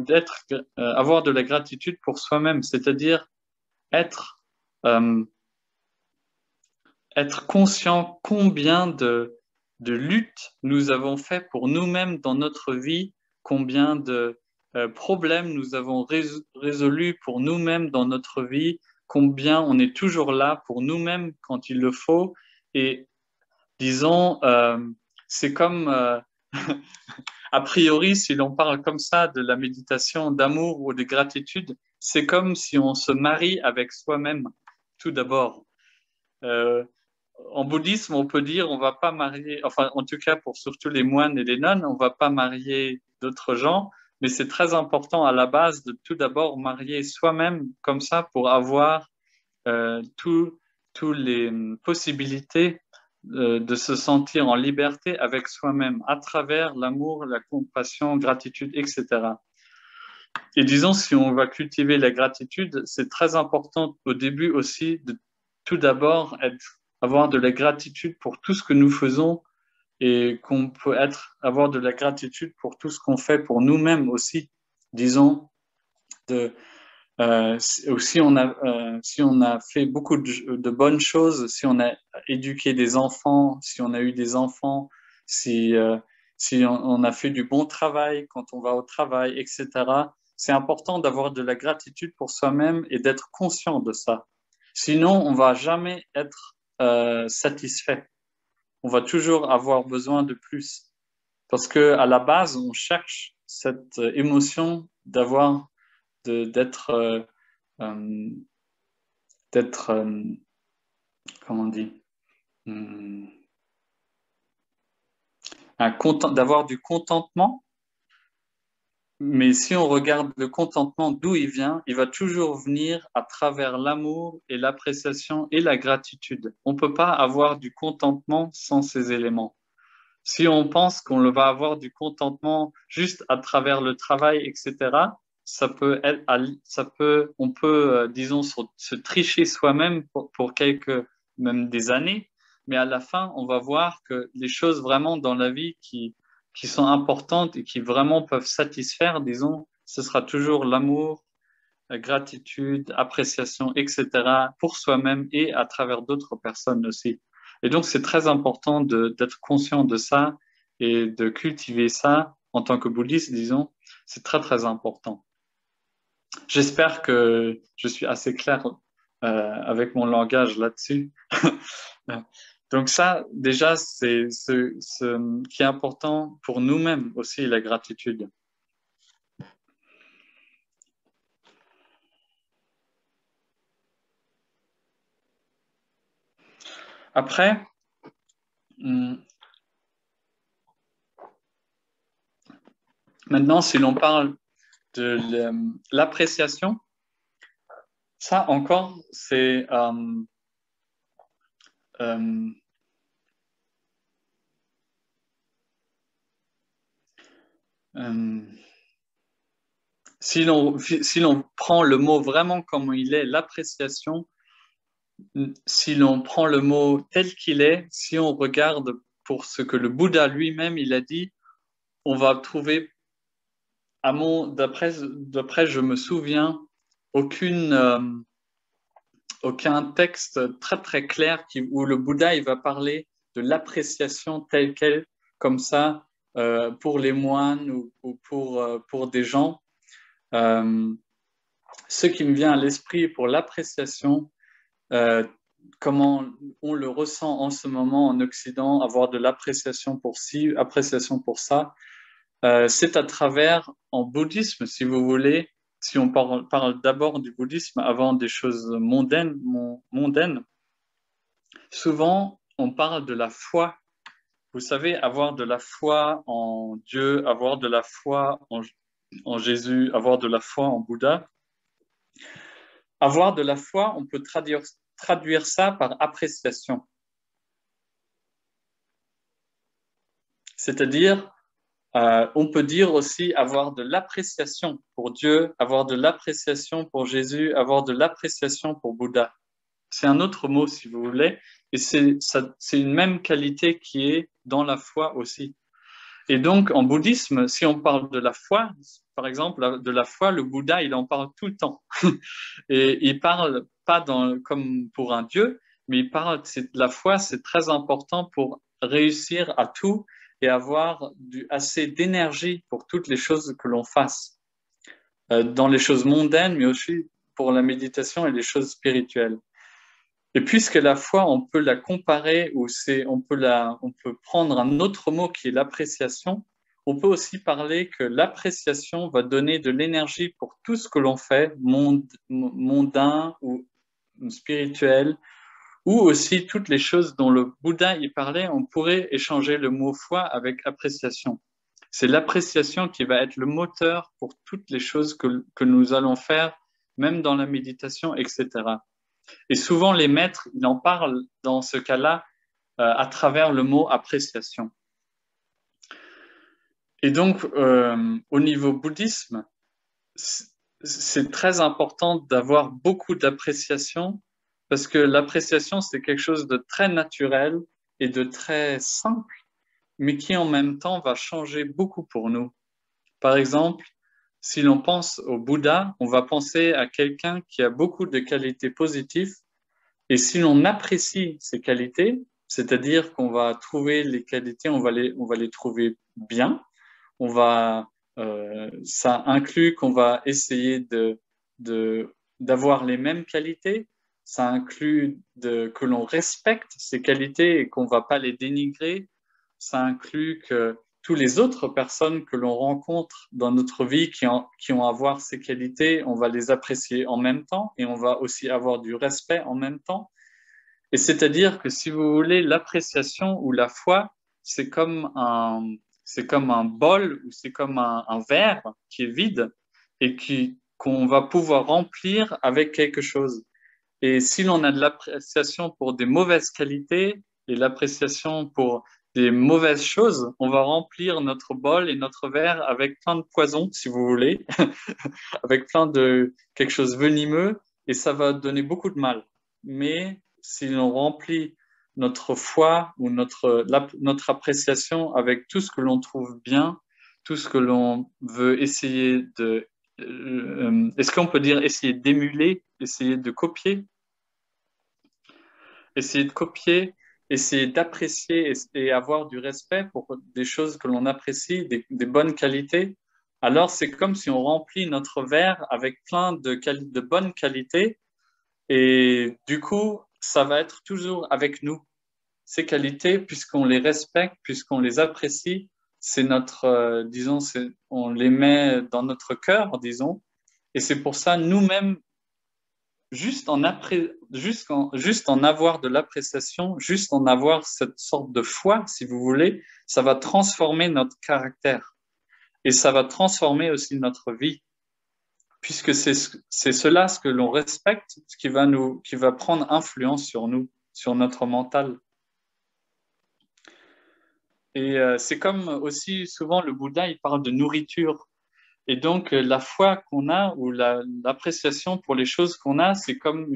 avoir de la gratitude pour soi-même, c'est-à-dire être euh, être conscient combien de luttes nous avons fait pour nous-mêmes dans notre vie, combien de problèmes nous avons résolus pour nous-mêmes dans notre vie, combien on est toujours là pour nous-mêmes quand il le faut. Et disons, c'est comme, a priori, si l'on parle comme ça de la méditation d'amour ou de gratitude, c'est comme si on se marie avec soi-même, tout d'abord. Euh, En bouddhisme, on peut dire on va pas marier, enfin en tout cas pour surtout les moines et les nonnes, on va pas marier d'autres gens, mais c'est très important à la base de tout d'abord marier soi-même comme ça pour avoir toutes les possibilités de se sentir en liberté avec soi-même à travers l'amour, la compassion, gratitude, etc. Et disons, si on va cultiver la gratitude, c'est très important au début aussi de tout d'abord avoir de la gratitude pour tout ce que nous faisons et qu'on peut avoir de la gratitude pour tout ce qu'on fait pour nous-mêmes aussi. Disons, si on a fait beaucoup de bonnes choses, si on a éduqué des enfants, si on a eu des enfants, si on a fait du bon travail quand on va au travail, etc. C'est important d'avoir de la gratitude pour soi-même et d'être conscient de ça. Sinon, on va jamais être satisfait. On va toujours avoir besoin de plus. Parce que à la base, on cherche cette émotion d'être euh, d'être, comment on dit, hum, d'avoir du contentement. Mais si on regarde le contentement, d'où il vient, il va toujours venir à travers l'amour et l'appréciation et la gratitude. On ne peut pas avoir du contentement sans ces éléments. Si on pense qu'on va avoir du contentement juste à travers le travail, etc., on peut, disons, se tricher soi-même pour quelques, même des années, mais à la fin, on va voir que les choses vraiment dans la vie qui sont importantes et qui vraiment peuvent satisfaire, disons, ce sera toujours l'amour, la gratitude, appréciation, etc., pour soi-même et à travers d'autres personnes aussi. Et donc, c'est très important d'être conscient de ça et de cultiver ça en tant que bouddhiste, disons. C'est très, très important. J'espère que je suis assez clair avec mon langage là-dessus. Donc ça, déjà, c'est ce qui est important pour nous-mêmes aussi, la gratitude. Après, maintenant, si l'on parle l'appréciation, ça encore, c'est si l'on prend le mot vraiment comme il est, l'appréciation, si l'on prend le mot tel qu'il est, si on regarde pour ce que le Bouddha lui-même il a dit, on va trouver, d'après je me souviens, aucun texte très très clair où le Bouddha il va parler de l'appréciation telle qu'elle, comme ça, pour les moines ou pour des gens. Ce qui me vient à l'esprit pour l'appréciation, comment on le ressent en ce moment en Occident, avoir de l'appréciation pour ci, appréciation pour ça, c'est à travers, en bouddhisme, si vous voulez, si on parle d'abord du bouddhisme avant des choses mondaines, souvent on parle de la foi. Vous savez, avoir de la foi en Dieu, avoir de la foi en Jésus, avoir de la foi en Bouddha. Avoir de la foi, on peut traduire ça par appréciation. C'est-à-dire, on peut dire aussi avoir de l'appréciation pour Dieu, avoir de l'appréciation pour Jésus, avoir de l'appréciation pour Bouddha. C'est un autre mot, si vous voulez, et c'est une même qualité qui est dans la foi aussi. Et donc, en bouddhisme, si on parle de la foi, par exemple, de la foi, le Bouddha, il en parle tout le temps. Et il parle pas comme pour un dieu, mais il parle, la foi, c'est très important pour réussir à tout et avoir assez d'énergie pour toutes les choses que l'on fasse, dans les choses mondaines, mais aussi pour la méditation et les choses spirituelles. Et puisque la foi, on peut la comparer, on peut prendre un autre mot qui est l'appréciation, on peut aussi parler que l'appréciation va donner de l'énergie pour tout ce que l'on fait, mondain ou spirituel, ou aussi toutes les choses dont le Bouddha y parlait, on pourrait échanger le mot foi avec appréciation. C'est l'appréciation qui va être le moteur pour toutes les choses que nous allons faire, même dans la méditation, etc. Et souvent, les maîtres, ils en parlent dans ce cas-là à travers le mot appréciation. Et donc, au niveau bouddhisme, c'est très important d'avoir beaucoup d'appréciation parce que l'appréciation, c'est quelque chose de très naturel et de très simple, mais qui en même temps va changer beaucoup pour nous. Par exemple, si l'on pense au Bouddha, on va penser à quelqu'un qui a beaucoup de qualités positives. Et si l'on apprécie ces qualités, c'est-à-dire qu'on va trouver les qualités, on va les trouver bien, ça inclut qu'on va essayer d'avoir les mêmes qualités, ça inclut que l'on respecte ces qualités et qu'on ne va pas les dénigrer, ça inclut que toutes les autres personnes que l'on rencontre dans notre vie qui ont à voir ces qualités, on va les apprécier en même temps et on va aussi avoir du respect en même temps. Et c'est-à-dire que si vous voulez, l'appréciation ou la foi, c'est comme un bol ou c'est comme un verre qui est vide et qu'on va pouvoir remplir avec quelque chose. Et si l'on a de l'appréciation pour des mauvaises qualités et l'appréciation pour des mauvaises choses, on va remplir notre bol et notre verre avec plein de poison, si vous voulez, avec plein de quelque chose venimeux, et ça va donner beaucoup de mal. Mais si l'on remplit notre foi ou notre appréciation avec tout ce que l'on trouve bien, tout ce que l'on veut essayer est-ce qu'on peut dire essayer d'émuler, essayer de copier? Essayer de copier, essayer d'apprécier et avoir du respect pour des choses que l'on apprécie, des bonnes qualités, alors c'est comme si on remplit notre verre avec plein de bonnes qualités et du coup, ça va être toujours avec nous. Ces qualités, puisqu'on les respecte, puisqu'on les apprécie, c'est disons, on les met dans notre cœur, disons, et c'est pour ça, nous-mêmes, juste en avoir de l'appréciation, juste en avoir cette sorte de foi, si vous voulez, ça va transformer notre caractère et ça va transformer aussi notre vie. puisque c'est cela, ce que l'on respecte, ce qui va prendre influence sur nous, sur notre mental. Et c'est comme aussi souvent le Bouddha, il parle de nourriture. Et donc la foi qu'on a ou l'appréciation pour les choses qu'on a, c'est comme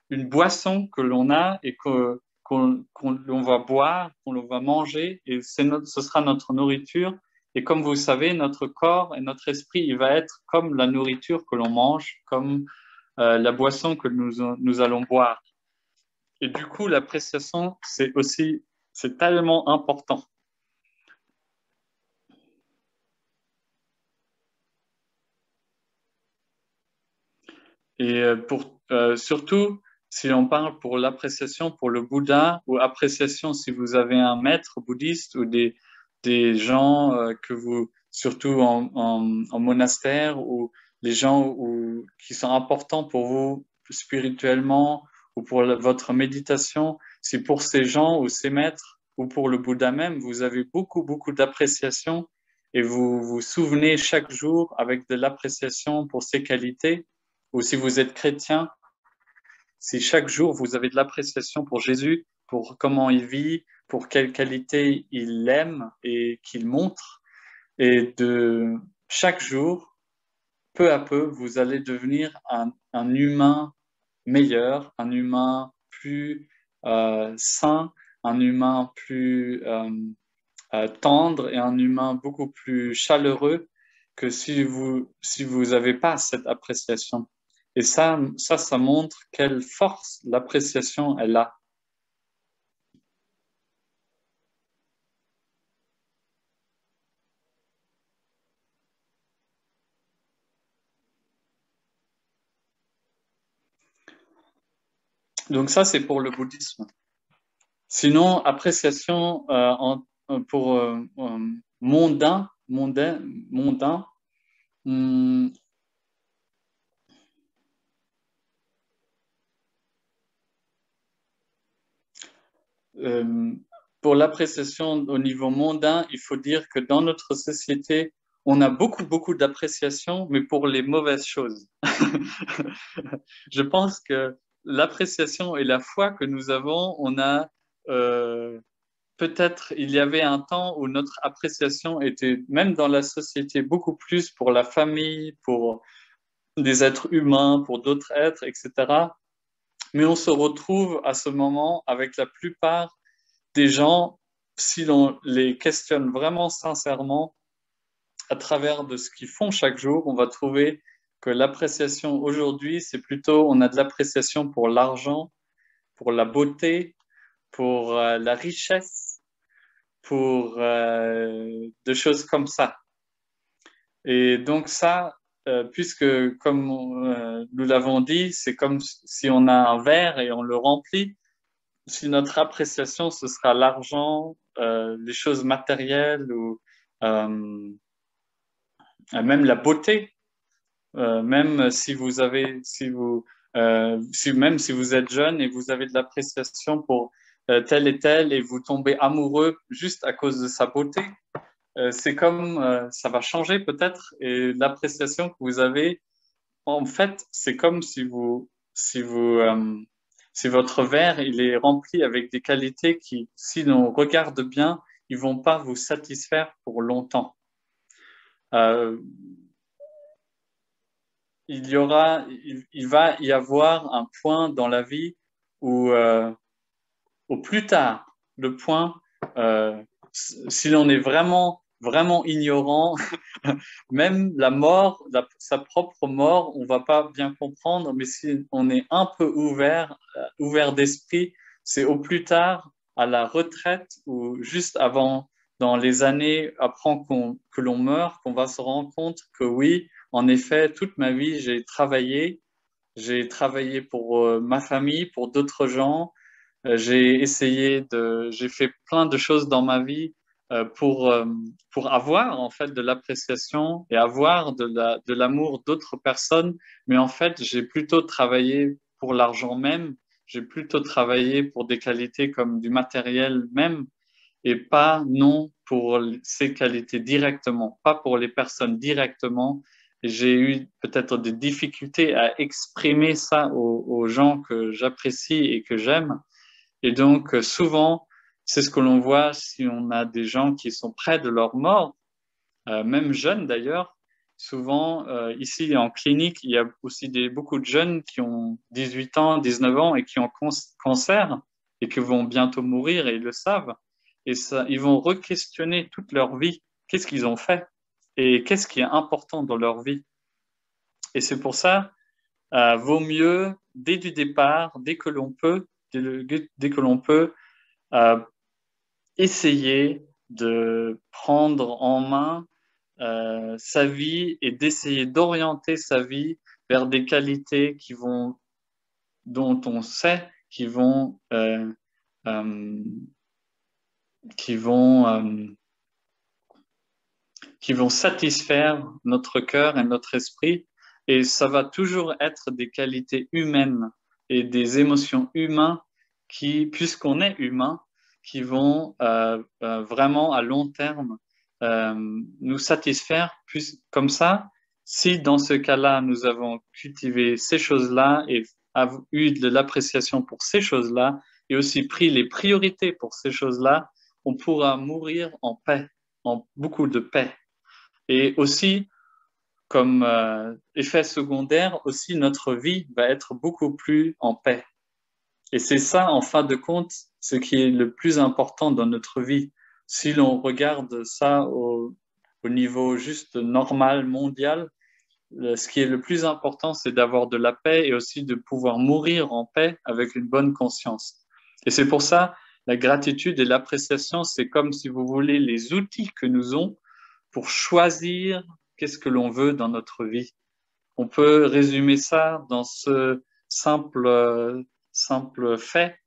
une boisson que l'on a et qu'on va boire, qu'on va manger, et ce sera notre nourriture. Et comme vous savez, notre corps et notre esprit, il va être comme la nourriture que l'on mange, comme la boisson que nous allons boire. Et du coup, l'appréciation, c'est tellement important. Et surtout, si on parle pour l'appréciation pour le Bouddha, ou appréciation si vous avez un maître bouddhiste ou des gens surtout en monastère, ou les gens qui sont importants pour vous spirituellement ou pour votre méditation, si pour ces gens ou ces maîtres ou pour le Bouddha même, vous avez beaucoup, beaucoup d'appréciation et vous vous souvenez chaque jour avec de l'appréciation pour ses qualités, ou si vous êtes chrétien, si chaque jour vous avez de l'appréciation pour Jésus, pour comment il vit, pour quelle qualité il aime et qu'il montre, et de chaque jour, peu à peu, vous allez devenir un humain meilleur, un humain plus sain, un humain plus tendre et un humain beaucoup plus chaleureux que si vous n'avez pas cette appréciation. Et ça montre quelle force l'appréciation elle a. Donc ça, c'est pour le bouddhisme. Sinon, appréciation pour mondain, pour l'appréciation au niveau mondain, il faut dire que dans notre société, on a beaucoup, beaucoup d'appréciation, mais pour les mauvaises choses. Je pense que l'appréciation et la foi que nous avons, on a peut-être, il y avait un temps où notre appréciation était, même dans la société, beaucoup plus pour la famille, pour des êtres humains, pour d'autres êtres, etc. Mais on se retrouve à ce moment avec la plupart des gens, si l'on les questionne vraiment sincèrement, à travers de ce qu'ils font chaque jour, on va trouver que l'appréciation aujourd'hui, c'est plutôt, on a de l'appréciation pour l'argent, pour la beauté, pour la richesse, pour des choses comme ça. Et donc ça, puisque comme nous l'avons dit, c'est comme si on a un verre et on le remplit. Si notre appréciation, ce sera l'argent, les choses matérielles ou même la beauté, même si vous avez, même si vous êtes jeune et vous avez de l'appréciation pour tel et tel et vous tombez amoureux juste à cause de sa beauté, c'est comme ça va changer peut-être, et l'appréciation que vous avez, en fait, c'est comme si votre verre il est rempli avec des qualités qui, si l'on regarde bien, ils vont pas vous satisfaire pour longtemps. Il va y avoir un point dans la vie où, au plus tard, le point, si l'on est vraiment, vraiment ignorant, même la mort, sa propre mort, on va pas bien comprendre, mais si on est un peu ouvert d'esprit, c'est au plus tard, à la retraite ou juste avant, dans les années après que l'on meurt, qu'on va se rendre compte que oui, en effet, toute ma vie, j'ai travaillé pour ma famille, pour d'autres gens. J'ai fait plein de choses dans ma vie pour avoir en fait de l'appréciation et avoir de l'amour d'autres personnes. Mais en fait, j'ai plutôt travaillé pour l'argent même. J'ai plutôt travaillé pour des qualités comme du matériel même, et pas non pour ces qualités directement, pas pour les personnes directement, j'ai eu peut-être des difficultés à exprimer ça aux gens que j'apprécie et que j'aime. Et donc, souvent, c'est ce que l'on voit si on a des gens qui sont près de leur mort, même jeunes d'ailleurs. Souvent, ici en clinique, il y a aussi beaucoup de jeunes qui ont 18 ans, 19 ans et qui ont cancer et qui vont bientôt mourir et ils le savent. Et ça, ils vont re-questionner toute leur vie. Qu'est-ce qu'ils ont fait et qu'est-ce qui est important dans leur vie. Et c'est pour ça, vaut mieux, dès du départ, dès que l'on peut, dès que l'on peut, euh, essayer de prendre en main sa vie et d'essayer d'orienter sa vie vers des qualités dont on sait euh, qui vont, euh, qui vont satisfaire notre cœur et notre esprit. Et ça va toujours être des qualités humaines et des émotions humaines qui, puisqu'on est humain, qui vont vraiment à long terme nous satisfaire. Comme ça, si dans ce cas-là, nous avons cultivé ces choses-là et eu de l'appréciation pour ces choses-là et aussi pris les priorités pour ces choses-là, on pourra mourir en paix, en beaucoup de paix. Et aussi, comme effet secondaire, aussi notre vie va être beaucoup plus en paix. Et c'est ça, en fin de compte, ce qui est le plus important dans notre vie. Si l'on regarde ça au niveau juste normal, mondial, ce qui est le plus important, c'est d'avoir de la paix et aussi de pouvoir mourir en paix avec une bonne conscience. Et c'est pour ça, la gratitude et l'appréciation, c'est comme, si vous voulez, les outils que nous avons pour choisir qu'est-ce que l'on veut dans notre vie. On peut résumer ça dans ce simple fait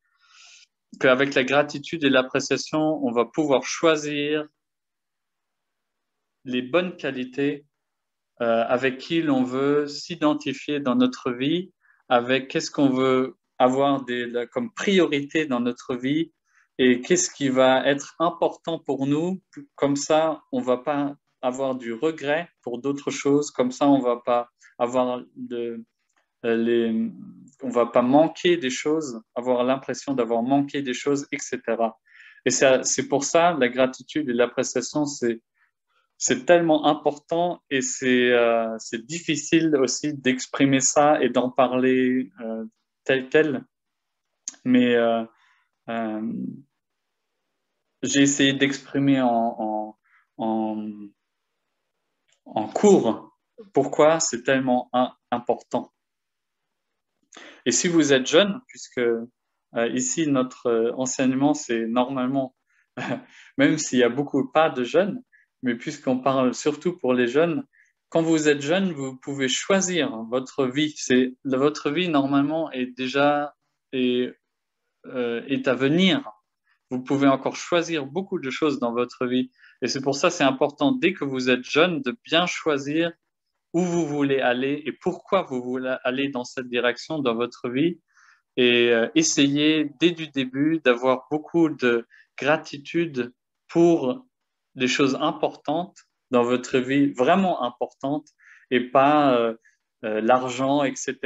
qu'avec la gratitude et l'appréciation, on va pouvoir choisir les bonnes qualités avec qui l'on veut s'identifier dans notre vie, avec qu'est-ce qu'on veut avoir comme priorité dans notre vie et qu'est-ce qui va être important pour nous. Comme ça, on ne va pas avoir du regret pour d'autres choses. Comme ça, on va pas avoir on va pas manquer des choses, avoir l'impression d'avoir manqué des choses, etc. Et c'est pour ça, la gratitude et l'appréciation, c'est tellement important et c'est difficile aussi d'exprimer ça et d'en parler tel quel. Mais euh, j'ai essayé d'exprimer en, en cours pourquoi c'est tellement important. Et si vous êtes jeune, puisque ici notre enseignement, c'est normalement, même s'il y a beaucoup pas de jeunes, mais puisqu'on parle surtout pour les jeunes, quand vous êtes jeune, vous pouvez choisir votre vie. Votre vie normalement est déjà est à venir. Vous pouvez encore choisir beaucoup de choses dans votre vie. Et c'est pour ça c'est important dès que vous êtes jeune de bien choisir où vous voulez aller et pourquoi vous voulez aller dans cette direction dans votre vie et essayer dès du début d'avoir beaucoup de gratitude pour des choses importantes dans votre vie, vraiment importantes, et pas l'argent, etc.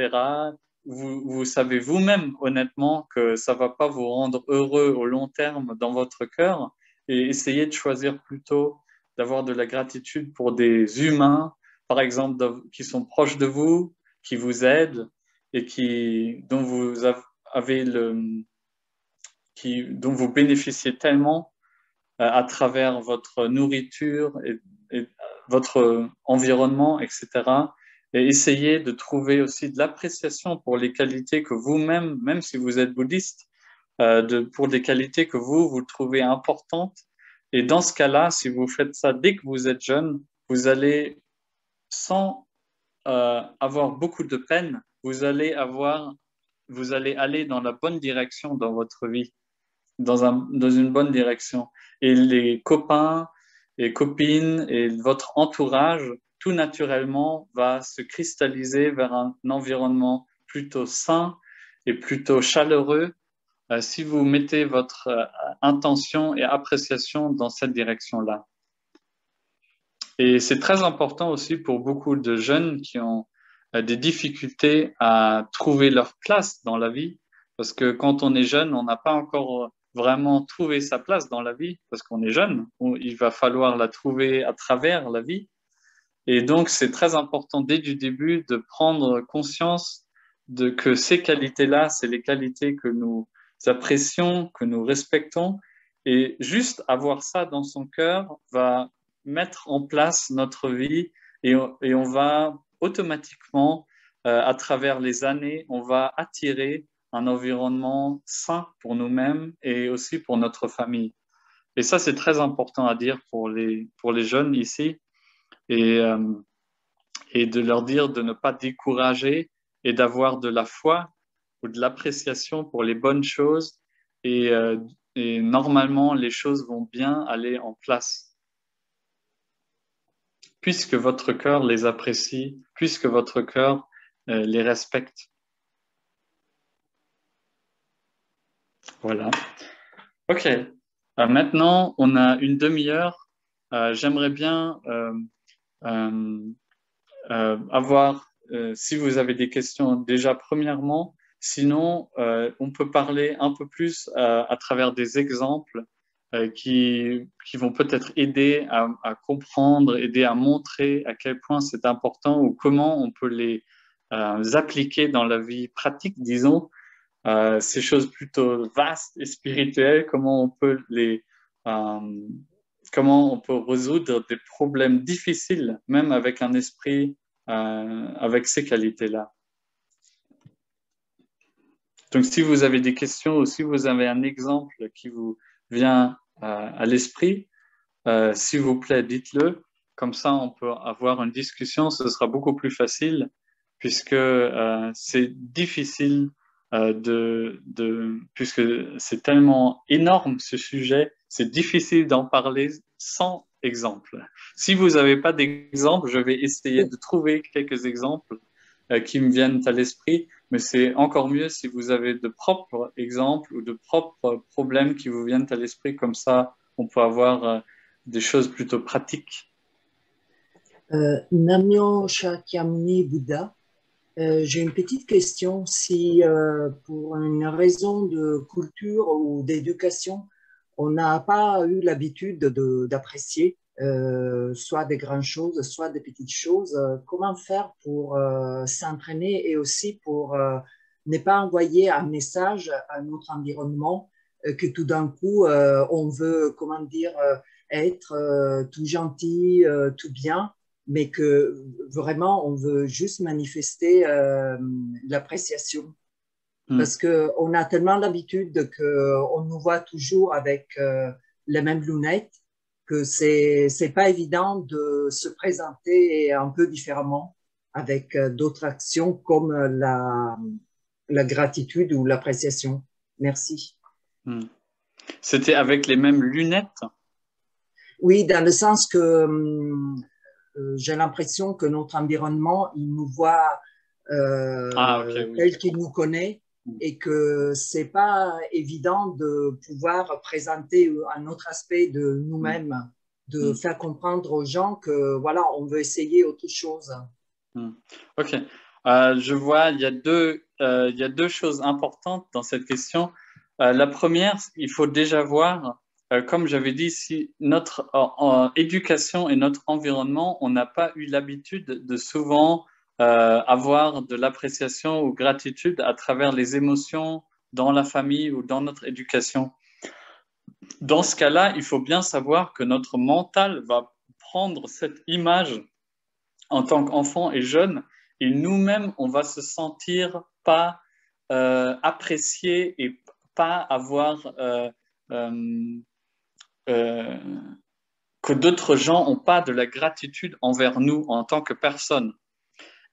Vous savez vous-même honnêtement que ça va pas vous rendre heureux au long terme dans votre cœur, et essayez de choisir plutôt d'avoir de la gratitude pour des humains, par exemple, qui sont proches de vous, qui vous aident et dont vous avez dont vous bénéficiez tellement à travers votre nourriture et votre environnement, etc. Et essayez de trouver aussi de l'appréciation pour les qualités que vous-même, même si vous êtes bouddhiste, pour des qualités que vous trouvez importantes. Et dans ce cas-là, si vous faites ça dès que vous êtes jeune, vous allez, sans avoir beaucoup de peine, vous allez aller dans la bonne direction dans votre vie, dans une bonne direction. Et les copains et copines et votre entourage, tout naturellement, va se cristalliser vers un environnement plutôt sain et plutôt chaleureux si vous mettez votre intention et appréciation dans cette direction-là. Et c'est très important aussi pour beaucoup de jeunes qui ont des difficultés à trouver leur place dans la vie, parce que quand on est jeune, on n'a pas encore vraiment trouvé sa place dans la vie, parce qu'on est jeune. Il va falloir la trouver à travers la vie. Et donc, c'est très important dès du début de prendre conscience de que ces qualités-là, c'est les qualités que nous apprécions, que nous respectons. Et juste avoir ça dans son cœur va mettre en place notre vie et on va automatiquement, à travers les années, on va attirer un environnement sain pour nous-mêmes et aussi pour notre famille. Et ça, c'est très important à dire pour les jeunes ici et, euh, et de leur dire de ne pas décourager et d'avoir de la foi ou de l'appréciation pour les bonnes choses et normalement, les choses vont bien aller en place. Puisque votre cœur les apprécie, puisque votre cœur les respecte. Voilà. OK. Maintenant, on a une demi-heure. J'aimerais bien avoir, si vous avez des questions déjà premièrement, sinon on peut parler un peu plus à travers des exemples qui vont peut-être aider à comprendre, aider à montrer à quel point c'est important ou comment on peut les appliquer dans la vie pratique, disons, ces choses plutôt vastes et spirituelles, euh, comment on peut résoudre des problèmes difficiles, même avec un esprit avec ces qualités-là. Donc, si vous avez des questions ou si vous avez un exemple qui vous vient à l'esprit, s'il vous plaît, dites-le. Comme ça, on peut avoir une discussion. Ce sera beaucoup plus facile puisque c'est difficile puisque c'est tellement énorme ce sujet, c'est difficile d'en parler sans exemple. Si vous n'avez pas d'exemple, je vais essayer de trouver quelques exemples qui me viennent à l'esprit, mais c'est encore mieux si vous avez de propres exemples ou de propres problèmes qui vous viennent à l'esprit, comme ça on peut avoir des choses plutôt pratiques. Namyo Shakyamuni Bouddha, j'ai une petite question. Si pour une raison de culture ou d'éducation, on n'a pas eu l'habitude d'apprécier soit des grandes choses, soit des petites choses, comment faire pour s'entraîner et aussi pour ne pas envoyer un message à notre environnement que tout d'un coup, on veut, comment dire, être tout gentil, tout bien, mais que vraiment, on veut juste manifester l'appréciation. Parce qu'on a tellement l'habitude qu'on nous voit toujours avec les mêmes lunettes que c'est pas évident de se présenter un peu différemment avec d'autres actions comme la gratitude ou l'appréciation. Merci. C'était avec les mêmes lunettes? Oui, dans le sens que j'ai l'impression que notre environnement, il nous voit tel qu'il nous connaît et que c'est pas évident de pouvoir présenter un autre aspect de nous-mêmes, de faire comprendre aux gens que voilà, on veut essayer autre chose. Ok, je vois, il y a deux choses importantes dans cette question. La première, il faut déjà voir, comme j'avais dit, si notre éducation et notre environnement, on n'a pas eu l'habitude de souvent avoir de l'appréciation ou gratitude à travers les émotions dans la famille ou dans notre éducation. Dans ce cas-là, il faut bien savoir que notre mental va prendre cette image en tant qu'enfant et jeune, et nous-mêmes, on va se sentir pas apprécié et pas avoir que d'autres gens n'ont pas de la gratitude envers nous en tant que personne.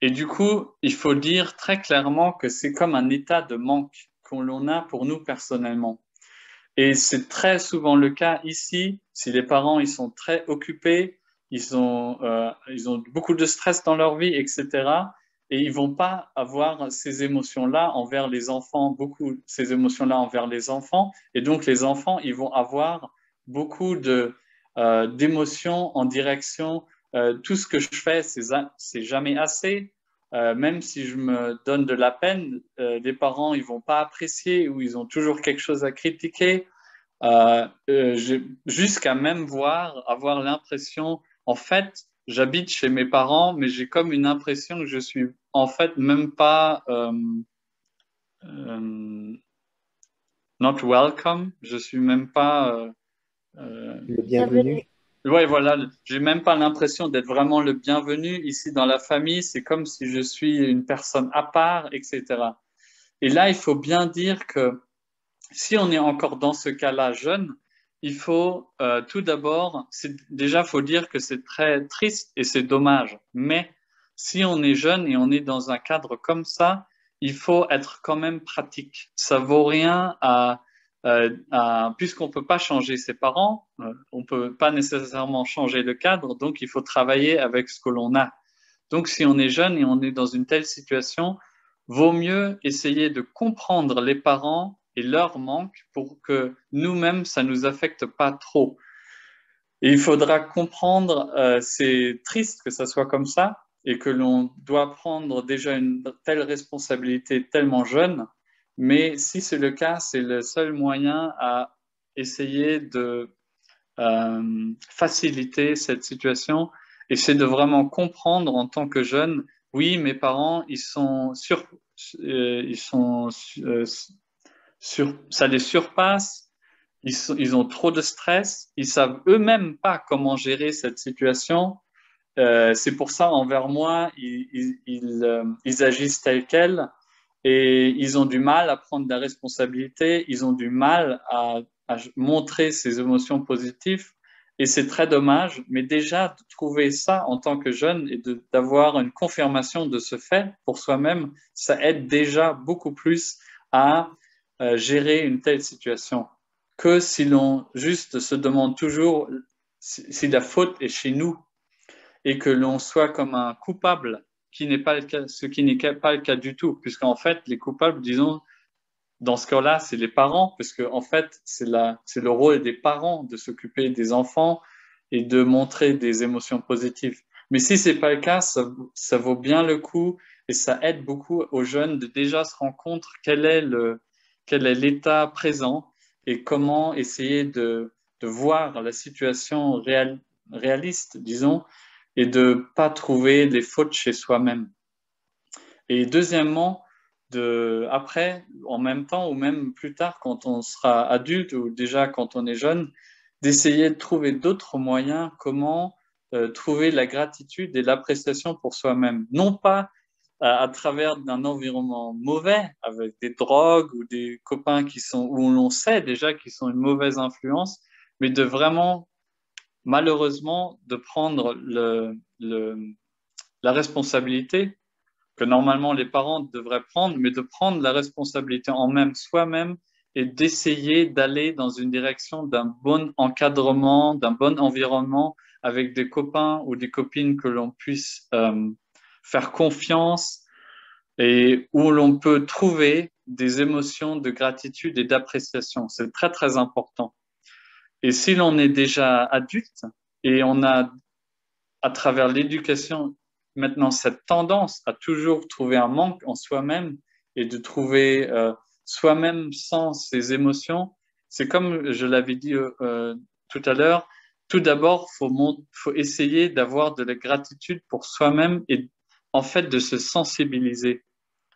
Et du coup, il faut dire très clairement que c'est comme un état de manque qu'on a pour nous personnellement. Et c'est très souvent le cas ici, si les parents ils sont très occupés, ils ont beaucoup de stress dans leur vie, etc. Et ils vont pas avoir ces émotions-là envers les enfants, beaucoup ces émotions-là envers les enfants. Et donc les enfants, ils vont avoir beaucoup d'émotions en direction tout ce que je fais, c'est jamais assez. Même si je me donne de la peine, les parents, ils vont pas apprécier ou ils ont toujours quelque chose à critiquer. Jusqu'à même avoir l'impression, en fait, j'habite chez mes parents, mais j'ai comme une impression que je suis en fait même pas not welcome, je suis même pas Le bienvenu. ouais, voilà, j'ai même pas l'impression d'être vraiment le bienvenu ici dans la famille, c'est comme si je suis une personne à part, etc. Et là, il faut bien dire que si on est encore dans ce cas-là jeune, il faut tout d'abord, déjà, faut dire que c'est très triste et c'est dommage. Mais si on est jeune et on est dans un cadre comme ça, il faut être quand même pratique. Ça vaut rien puisqu'on peut pas changer ses parents, on peut pas nécessairement changer le cadre, donc il faut travailler avec ce que l'on a. Donc, si on est jeune et on est dans une telle situation, vaut mieux essayer de comprendre les parents et leurs manques pour que nous-mêmes, ça ne nous affecte pas trop. Et il faudra comprendre, c'est triste que ça soit comme ça et que l'on doit prendre déjà une telle responsabilité tellement jeune, mais si c'est le cas, c'est le seul moyen à essayer de faciliter cette situation et c'est de vraiment comprendre en tant que jeune, oui, mes parents, ils sont ça les surpasse, ils ont trop de stress, ils savent eux-mêmes pas comment gérer cette situation. C'est pour ça, envers moi, ils agissent tels quels et ils ont du mal à prendre la responsabilité, ils ont du mal à montrer ces émotions positives et c'est très dommage. Mais déjà, de trouver ça en tant que jeune et d'avoir une confirmation de ce fait pour soi-même, ça aide déjà beaucoup plus à gérer une telle situation que si l'on juste se demande toujours si la faute est chez nous et que l'on soit comme un coupable, qui n'est pas le cas, ce qui n'est pas le cas du tout, puisqu'en fait, les coupables, disons, dans ce cas-là, c'est les parents, parce que en fait, c'est le rôle des parents de s'occuper des enfants et de montrer des émotions positives. Mais si c'est pas le cas, ça vaut bien le coup et ça aide beaucoup aux jeunes de déjà se rendre compte quel est l'état présent et comment essayer de voir la situation réaliste, disons, et de pas trouver les fautes chez soi-même. Et deuxièmement, après, en même temps ou même plus tard, quand on sera adulte ou déjà quand on est jeune, d'essayer de trouver d'autres moyens, comment trouver la gratitude et l'appréciation pour soi-même. Non pas à travers d'un environnement mauvais, avec des drogues ou des copains où l'on sait déjà qu'ils sont une mauvaise influence, mais de vraiment, malheureusement, de prendre la responsabilité que normalement les parents devraient prendre, mais de prendre la responsabilité en même soi-même et d'essayer d'aller dans une direction d'un bon encadrement, d'un bon environnement avec des copains ou des copines que l'on puisse faire confiance et où l'on peut trouver des émotions de gratitude et d'appréciation. C'est très, très important. Et si l'on est déjà adulte et on a, à travers l'éducation, maintenant cette tendance à toujours trouver un manque en soi-même et de trouver soi-même sans ses émotions, c'est comme je l'avais dit tout à l'heure, tout d'abord, faut essayer d'avoir de la gratitude pour soi-même et en fait de se sensibiliser.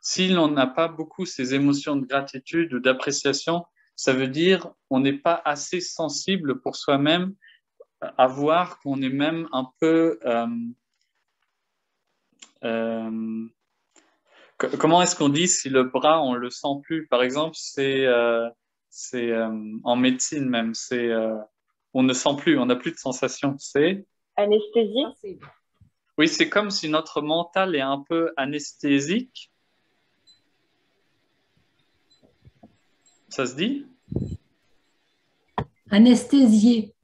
Si l'on n'a pas beaucoup ces émotions de gratitude ou d'appréciation, ça veut dire on n'est pas assez sensible pour soi-même à voir qu'on est même un peu comment est-ce qu'on dit si le bras on le sent plus? Par exemple, c'est en médecine même, on ne sent plus, on n'a plus de sensation. C'est Anesthésie? oui, c'est comme si notre mental est un peu anesthésique. Ça se dit? Anesthésié.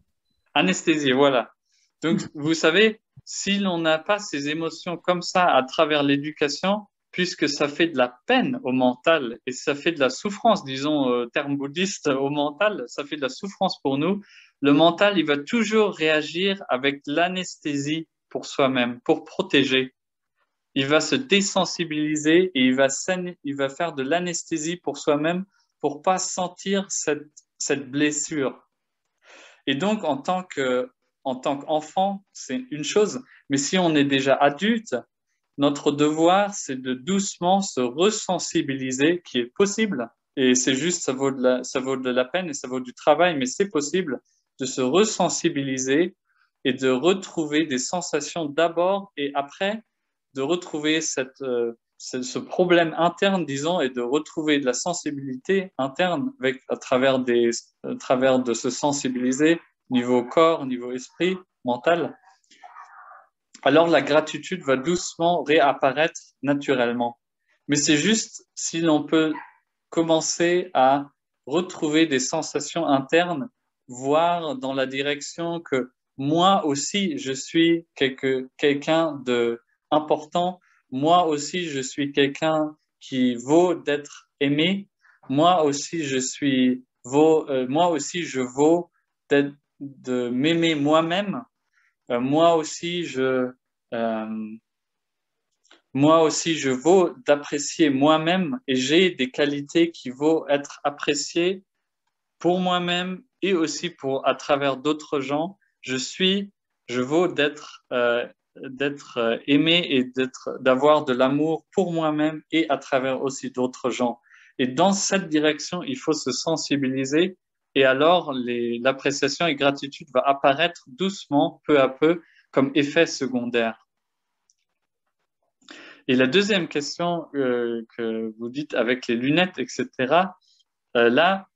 Anesthésié, voilà. Donc, vous savez, si l'on n'a pas ces émotions comme ça à travers l'éducation, puisque ça fait de la peine au mental et ça fait de la souffrance, disons, terme bouddhiste, au mental, ça fait de la souffrance pour nous, le mental, il va toujours réagir avec l'anesthésie pour soi-même, pour protéger. Il va se désensibiliser et il va faire de l'anesthésie pour soi-même pour pas sentir cette blessure. Et donc, en tant qu'enfant, c'est une chose, mais si on est déjà adulte, notre devoir, c'est de doucement se resensibiliser, qui est possible. Et c'est juste, ça vaut de la peine et ça vaut du travail, mais c'est possible de se resensibiliser et de retrouver des sensations d'abord et après, de retrouver ce problème interne, disons, et de retrouver de la sensibilité interne à travers de se sensibiliser niveau corps, niveau esprit, mental. Alors la gratitude va doucement réapparaître naturellement. Mais c'est juste si l'on peut commencer à retrouver des sensations internes, voir dans la direction que moi aussi je suis quelqu'un d'important, moi aussi je suis quelqu'un qui vaut d'être aimé, moi aussi je vaux de m'aimer moi-même. Moi aussi, je vaux d'apprécier moi-même et j'ai des qualités qui vaut être appréciées pour moi-même et aussi à travers d'autres gens. Je vaux d'être aimé et d'avoir de l'amour pour moi-même et à travers aussi d'autres gens. Et dans cette direction, il faut se sensibiliser et alors l'appréciation et gratitude va apparaître doucement, peu à peu, comme effet secondaire. Et la deuxième question que vous dites avec les lunettes, etc., là,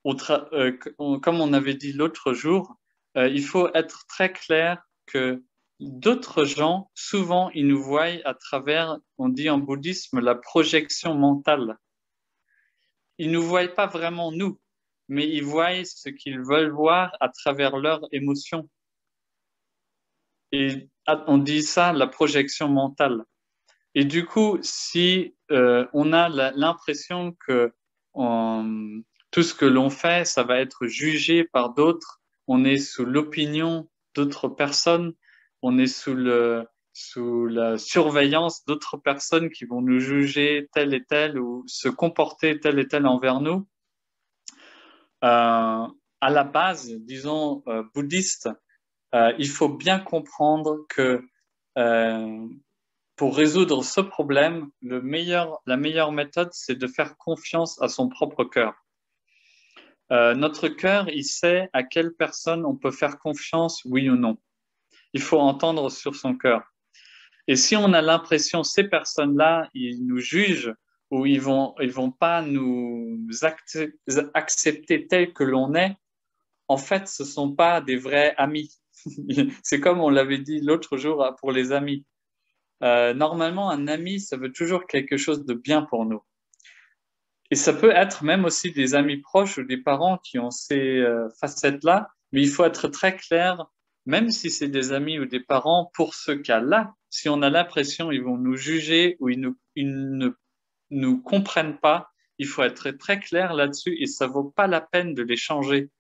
comme on avait dit l'autre jour, il faut être très clair que d'autres gens, souvent, ils nous voient à travers, on dit en bouddhisme, la projection mentale. Ils ne nous voient pas vraiment nous, mais ils voient ce qu'ils veulent voir à travers leurs émotions. Et on dit ça, la projection mentale. Et du coup, si on a l'impression que tout ce que l'on fait, ça va être jugé par d'autres, on est sous l'opinion d'autres personnes, on est sous la surveillance d'autres personnes qui vont nous juger tel et tel ou se comporter tel et tel envers nous. À la base, disons, bouddhiste, il faut bien comprendre que pour résoudre ce problème, la meilleure méthode, c'est de faire confiance à son propre cœur. Notre cœur, il sait à quelle personne on peut faire confiance, oui ou non. Il faut entendre sur son cœur. Et si on a l'impression ces personnes-là, ils nous jugent ou ils vont pas nous accepter tel que l'on est, en fait, ce sont pas des vrais amis. C'est comme on l'avait dit l'autre jour pour les amis. Normalement, un ami, ça veut toujours quelque chose de bien pour nous. Et ça peut être même aussi des amis proches ou des parents qui ont ces facettes-là, mais il faut être très clair, même si c'est des amis ou des parents, pour ce cas-là, si on a l'impression qu'ils vont nous juger ou ils ne nous comprennent pas, il faut être très clair là-dessus et ça vaut pas la peine de les changer.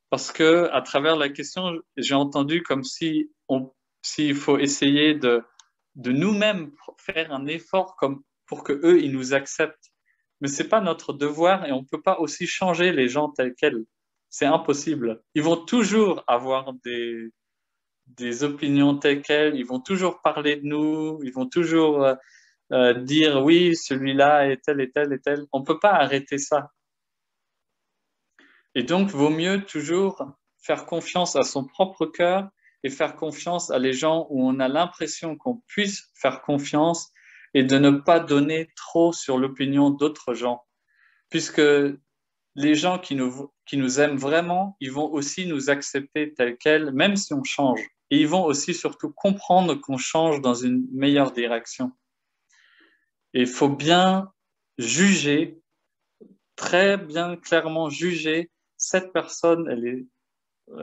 Parce que à travers la question, j'ai entendu comme s'il faut essayer de nous-mêmes faire un effort pour que eux ils nous acceptent. Mais c'est pas notre devoir et on peut pas aussi changer les gens tels quels. C'est impossible. Ils vont toujours avoir des opinions telles quelles, ils vont toujours parler de nous, ils vont toujours dire oui, celui-là est tel et tel et tel. On peut pas arrêter ça. Et donc, vaut mieux toujours faire confiance à son propre cœur et faire confiance à les gens où on a l'impression qu'on puisse faire confiance et de ne pas donner trop sur l'opinion d'autres gens. Puisque les gens qui nous aiment vraiment, ils vont aussi nous accepter tels quels, même si on change. Et ils vont aussi surtout comprendre qu'on change dans une meilleure direction. Et il faut bien juger, très bien clairement juger, cette personne, elle est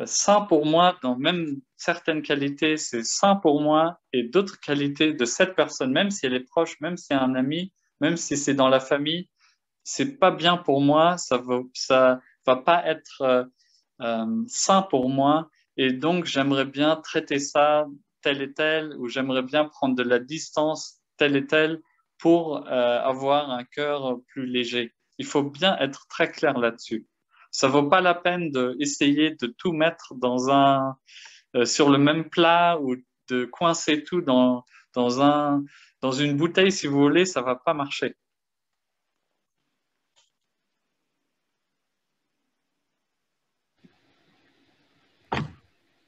sain pour moi, dans même certaines qualités, c'est sain pour moi, et d'autres qualités de cette personne, même si elle est proche, même si c'est un ami, même si c'est dans la famille, c'est pas bien pour moi, ça va pas être sain pour moi, et donc j'aimerais bien traiter ça tel et tel, ou j'aimerais bien prendre de la distance tel et tel pour avoir un cœur plus léger. Il faut bien être très clair là-dessus. Ça vaut pas la peine d'essayer de tout mettre sur le même plat ou de coincer tout dans une bouteille, si vous voulez, ça va pas marcher.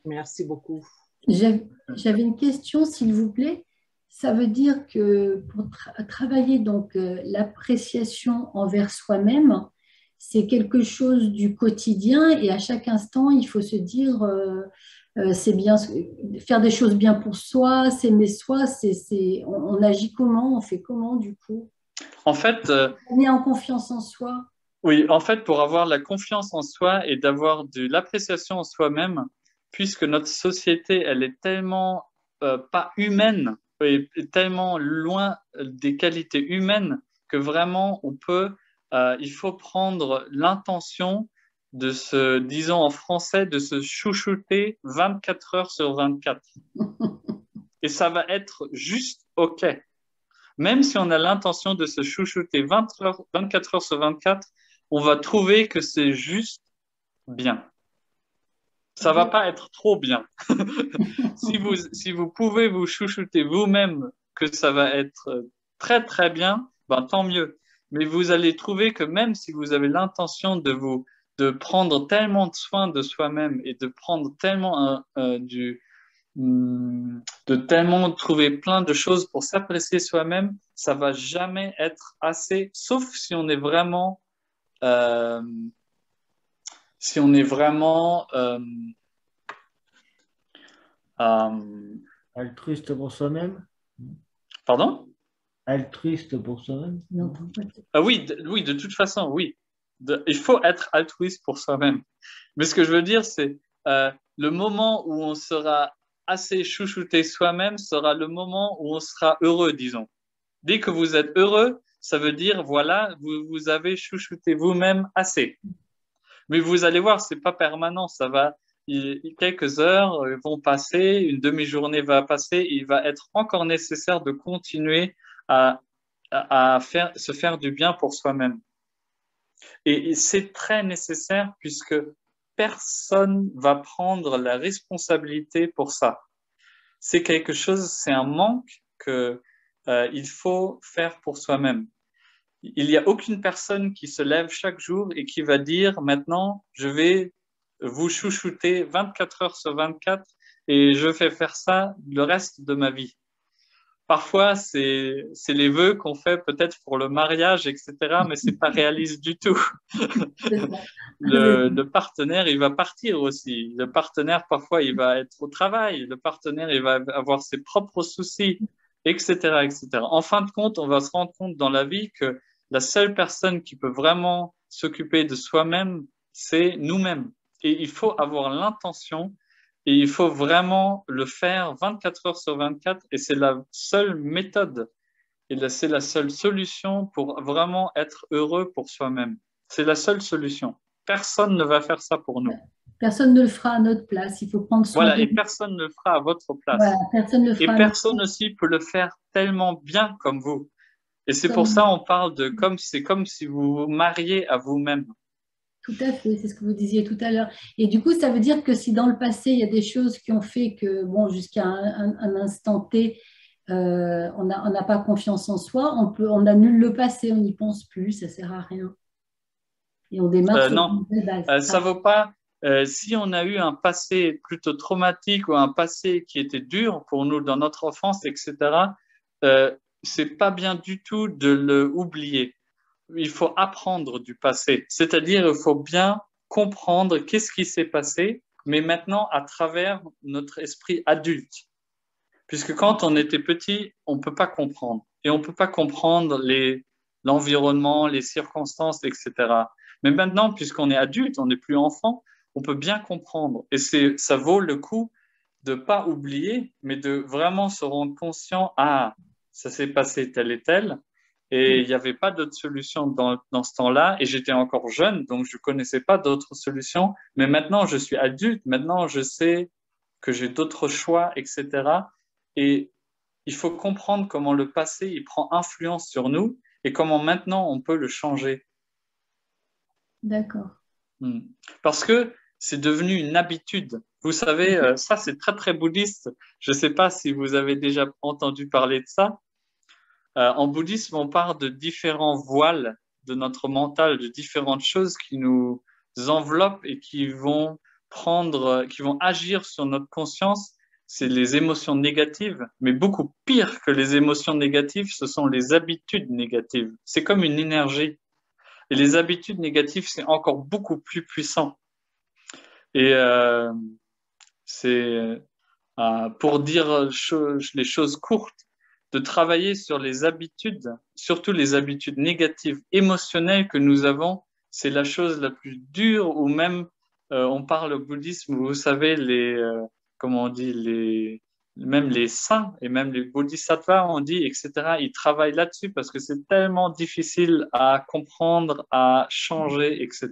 Merci beaucoup. J'avais une question, s'il vous plaît. Ça veut dire que pour travailler donc l'appréciation envers soi-même, c'est quelque chose du quotidien et à chaque instant, il faut se dire c'est bien faire des choses bien pour soi, s'aimer soi, on agit comment, on fait comment du coup? En fait, On est en confiance en soi. oui, en fait, pour avoir la confiance en soi et d'avoir de l'appréciation en soi-même, puisque notre société, elle est tellement pas humaine, et tellement loin des qualités humaines que vraiment il faut prendre l'intention de disons en français, de se chouchouter 24 heures sur 24. Et ça va être juste OK. Même si on a l'intention de se chouchouter 24 heures sur 24, on va trouver que c'est juste bien. Ça va pas être trop bien. Si vous pouvez vous chouchouter vous-même que ça va être très très bien, ben tant mieux. Mais vous allez trouver que même si vous avez l'intention de prendre tellement de soin de soi-même et de prendre tellement de tellement trouver plein de choses pour s'apprécier soi-même, ça va jamais être assez, sauf si on est vraiment euh, si on est vraiment euh, Altruiste pour soi-même? pardon? Altruiste pour soi-même? Non. Oui, oui, de toute façon, oui. Il faut être altruiste pour soi-même. Mais ce que je veux dire, c'est le moment où on sera assez chouchouté soi-même sera le moment où on sera heureux, disons. Dès que vous êtes heureux, ça veut dire, voilà, vous avez chouchouté vous-même assez. Mais vous allez voir, c'est pas permanent, quelques heures vont passer, une demi-journée va passer, il va être encore nécessaire de continuer à se faire du bien pour soi-même. Et c'est très nécessaire puisque personne va prendre la responsabilité pour ça. C'est quelque chose, c'est un manque il faut faire pour soi-même. Il n'y a aucune personne qui se lève chaque jour et qui va dire maintenant, je vais vous chouchouter 24 heures sur 24 et je vais faire ça le reste de ma vie. Parfois, c'est les vœux qu'on fait peut-être pour le mariage, etc., mais c'est pas réaliste du tout. Le partenaire, il va partir aussi. Le partenaire, parfois, il va être au travail. Le partenaire, il va avoir ses propres soucis, etc., etc. En fin de compte, on va se rendre compte dans la vie que la seule personne qui peut vraiment s'occuper de soi-même, c'est nous-mêmes. Et il faut avoir l'intention et il faut vraiment le faire 24 heures sur 24 et c'est la seule méthode et c'est la seule solution pour vraiment être heureux pour soi-même. C'est la seule solution. Personne ne va faire ça pour nous. Personne ne le fera à notre place. Il faut prendre soin Voilà, de et personne ne le fera à votre place. Voilà, personne ne le Et fera personne aussi peut le faire tellement bien comme vous. Et c'est pour ça on parle c'est comme si vous vous mariez à vous-même. Tout à fait, c'est ce que vous disiez tout à l'heure. Et du coup, ça veut dire que si dans le passé, il y a des choses qui ont fait que, bon, jusqu'à un instant T, on n'a pas confiance en soi, on annule le passé, on n'y pense plus, ça ne sert à rien. Et on démarre sur Non, une nouvelle base. ça vaut pas. Si on a eu un passé plutôt traumatique ou un passé qui était dur pour nous dans notre enfance, etc., c'est pas bien du tout de le oublier. Il faut apprendre du passé, c'est-à-dire il faut bien comprendre qu'est-ce qui s'est passé, mais maintenant à travers notre esprit adulte. Puisque quand on était petit, on ne peut pas comprendre. Et on ne peut pas comprendre l'environnement, les circonstances, etc. Mais maintenant, puisqu'on est adulte, on n'est plus enfant, on peut bien comprendre. Et ça vaut le coup de ne pas oublier, mais de vraiment se rendre conscient, ah, ça s'est passé tel et tel. Et il n'y avait pas d'autre solution dans ce temps-là. Et j'étais encore jeune, donc je ne connaissais pas d'autres solutions. Mais maintenant, je suis adulte. Maintenant, je sais que j'ai d'autres choix, etc. Et il faut comprendre comment le passé il prend influence sur nous et comment maintenant on peut le changer. D'accord. Parce que c'est devenu une habitude. Vous savez, ça c'est très très bouddhiste. Je ne sais pas si vous avez déjà entendu parler de ça. En bouddhisme, on parle de différents voiles de notre mental, de différentes choses qui nous enveloppent et qui vont qui vont agir sur notre conscience. C'est les émotions négatives, mais beaucoup pire que les émotions négatives, ce sont les habitudes négatives. C'est comme une énergie. Et les habitudes négatives, c'est encore beaucoup plus puissant. Et c'est pour dire les choses courtes, de travailler sur les habitudes, surtout les habitudes négatives, émotionnelles que nous avons, c'est la chose la plus dure, ou même, on parle au bouddhisme, vous savez, comment on dit, même les saints et même les bodhisattvas, on dit, etc., ils travaillent là-dessus parce que c'est tellement difficile à comprendre, à changer, etc.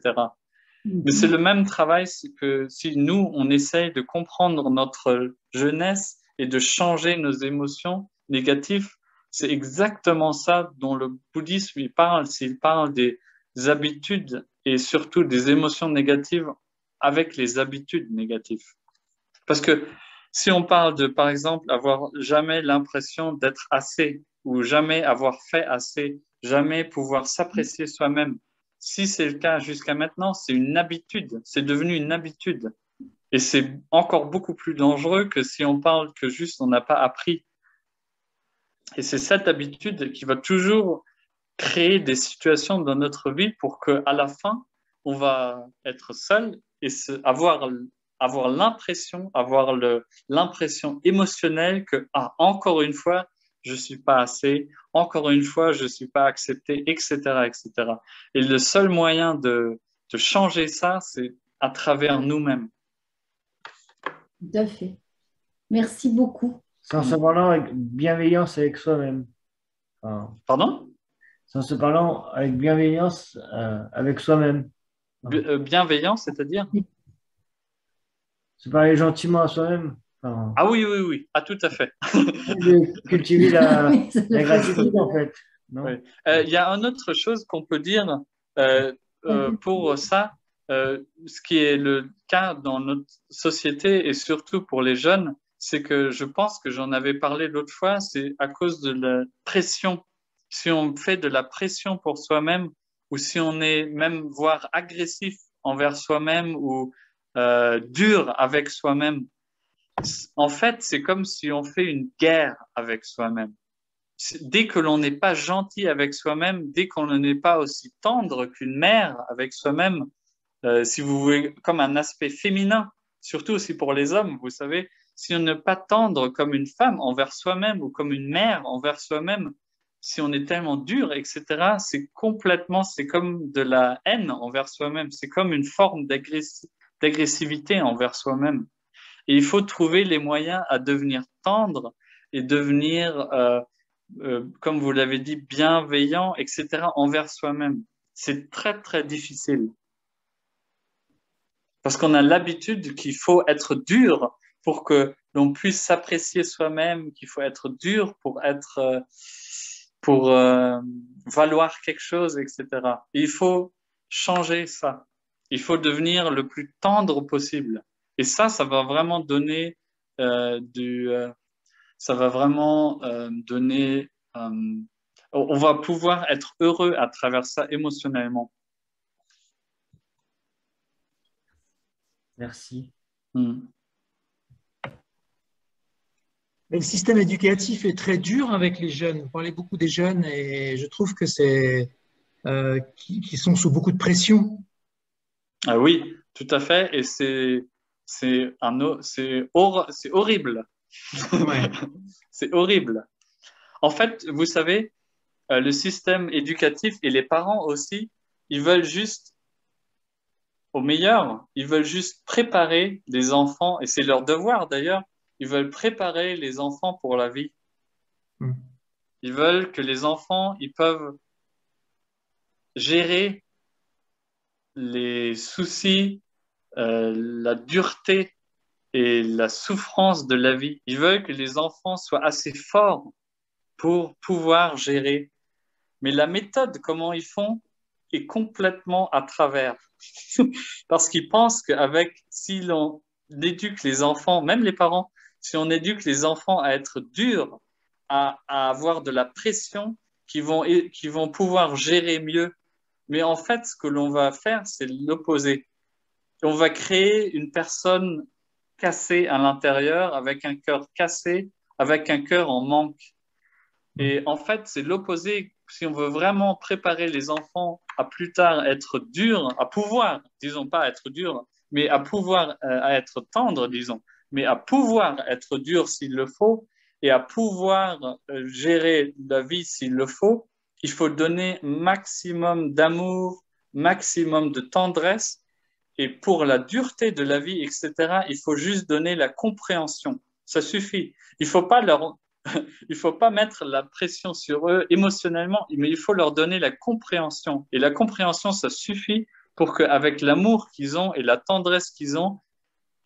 Mais c'est le même travail que si nous, on essaye de comprendre notre jeunesse et de changer nos émotions négatives. C'est exactement ça dont le bouddhisme il parle. S'il parle des habitudes et surtout des émotions négatives avec les habitudes négatives. Parce que si on parle de, par exemple, avoir jamais l'impression d'être assez ou jamais avoir fait assez, jamais pouvoir s'apprécier soi-même, si c'est le cas jusqu'à maintenant, c'est une habitude, c'est devenu une habitude. Et c'est encore beaucoup plus dangereux que si on parle que juste on n'a pas appris. Et c'est cette habitude qui va toujours créer des situations dans notre vie pour qu'à la fin, on va être seul et avoir l'impression émotionnelle que, encore une fois, je ne suis pas assez, encore une fois, je ne suis pas accepté, etc., etc. Et le seul moyen de changer ça, c'est à travers nous-mêmes. Tout à fait. Merci beaucoup. C'est en se parlant avec bienveillance avec soi-même. Enfin, Pardon? c'est en se parlant avec bienveillance avec soi-même. Bienveillant, c'est-à-dire? Se parler gentiment à soi-même. Enfin, Ah oui, oui, oui, tout à fait. de cultiver Oui, ça le la gratitude, facilite. en fait. Non? Oui. Il y a une autre chose qu'on peut dire pour ça, ce qui est le cas dans notre société et surtout pour les jeunes, c'est que je pense que j'en avais parlé l'autre fois, c'est à cause de la pression. Si on fait de la pression pour soi-même ou si on est même voire agressif envers soi-même ou dur avec soi-même, en fait, c'est comme si on fait une guerre avec soi-même. Dès que l'on n'est pas gentil avec soi-même, dès qu'on n'est pas aussi tendre qu'une mère avec soi-même, si vous voulez, comme un aspect féminin, surtout aussi pour les hommes, vous savez, si on n'est pas tendre comme une femme envers soi-même ou comme une mère envers soi-même, si on est tellement dur, etc., c'est comme de la haine envers soi-même, c'est comme une forme d'agressivité envers soi-même. Et il faut trouver les moyens à devenir tendre et devenir comme vous l'avez dit, bienveillant, etc., envers soi-même. C'est très, très difficile. Parce qu'on a l'habitude qu'il faut être dur pour que l'on puisse s'apprécier soi-même, qu'il faut être dur pour valoir quelque chose, etc. Et il faut changer ça. Il faut devenir le plus tendre possible. Et ça va vraiment donner ça va vraiment donner, on va pouvoir être heureux à travers ça émotionnellement. Merci. Mais le système éducatif est très dur avec les jeunes. Vous parlez beaucoup des jeunes et je trouve que c'est qui sont sous beaucoup de pression. Ah oui, tout à fait. Et c'est horrible. Ouais. C'est horrible. En fait, vous savez, le système éducatif et les parents aussi, ils veulent juste au meilleur, ils veulent juste préparer les enfants, et c'est leur devoir d'ailleurs, ils veulent préparer les enfants pour la vie. Ils veulent que les enfants, ils peuvent gérer les soucis, la dureté et la souffrance de la vie. Ils veulent que les enfants soient assez forts pour pouvoir gérer. Mais la méthode, comment ils font, est complètement à travers. Parce qu'ils pensent qu'avec, si l'on éduque les enfants, même les parents, si on éduque les enfants à être durs, à avoir de la pression, qui vont pouvoir gérer mieux. Mais en fait, ce que l'on va faire, c'est l'opposé. On va créer une personne cassée à l'intérieur, avec un cœur cassé, avec un cœur en manque. Et en fait, c'est l'opposé. Si on veut vraiment préparer les enfants à plus tard être durs, à pouvoir, disons pas être durs, mais à pouvoir à être tendres, disons, mais à pouvoir être dur s'il le faut et à pouvoir gérer la vie s'il le faut, il faut donner maximum d'amour, maximum de tendresse. Et pour la dureté de la vie, etc., il faut juste donner la compréhension. Ça suffit. Il faut pas mettre la pression sur eux émotionnellement, mais il faut leur donner la compréhension. Et la compréhension, ça suffit pour qu'avec l'amour qu'ils ont et la tendresse qu'ils ont,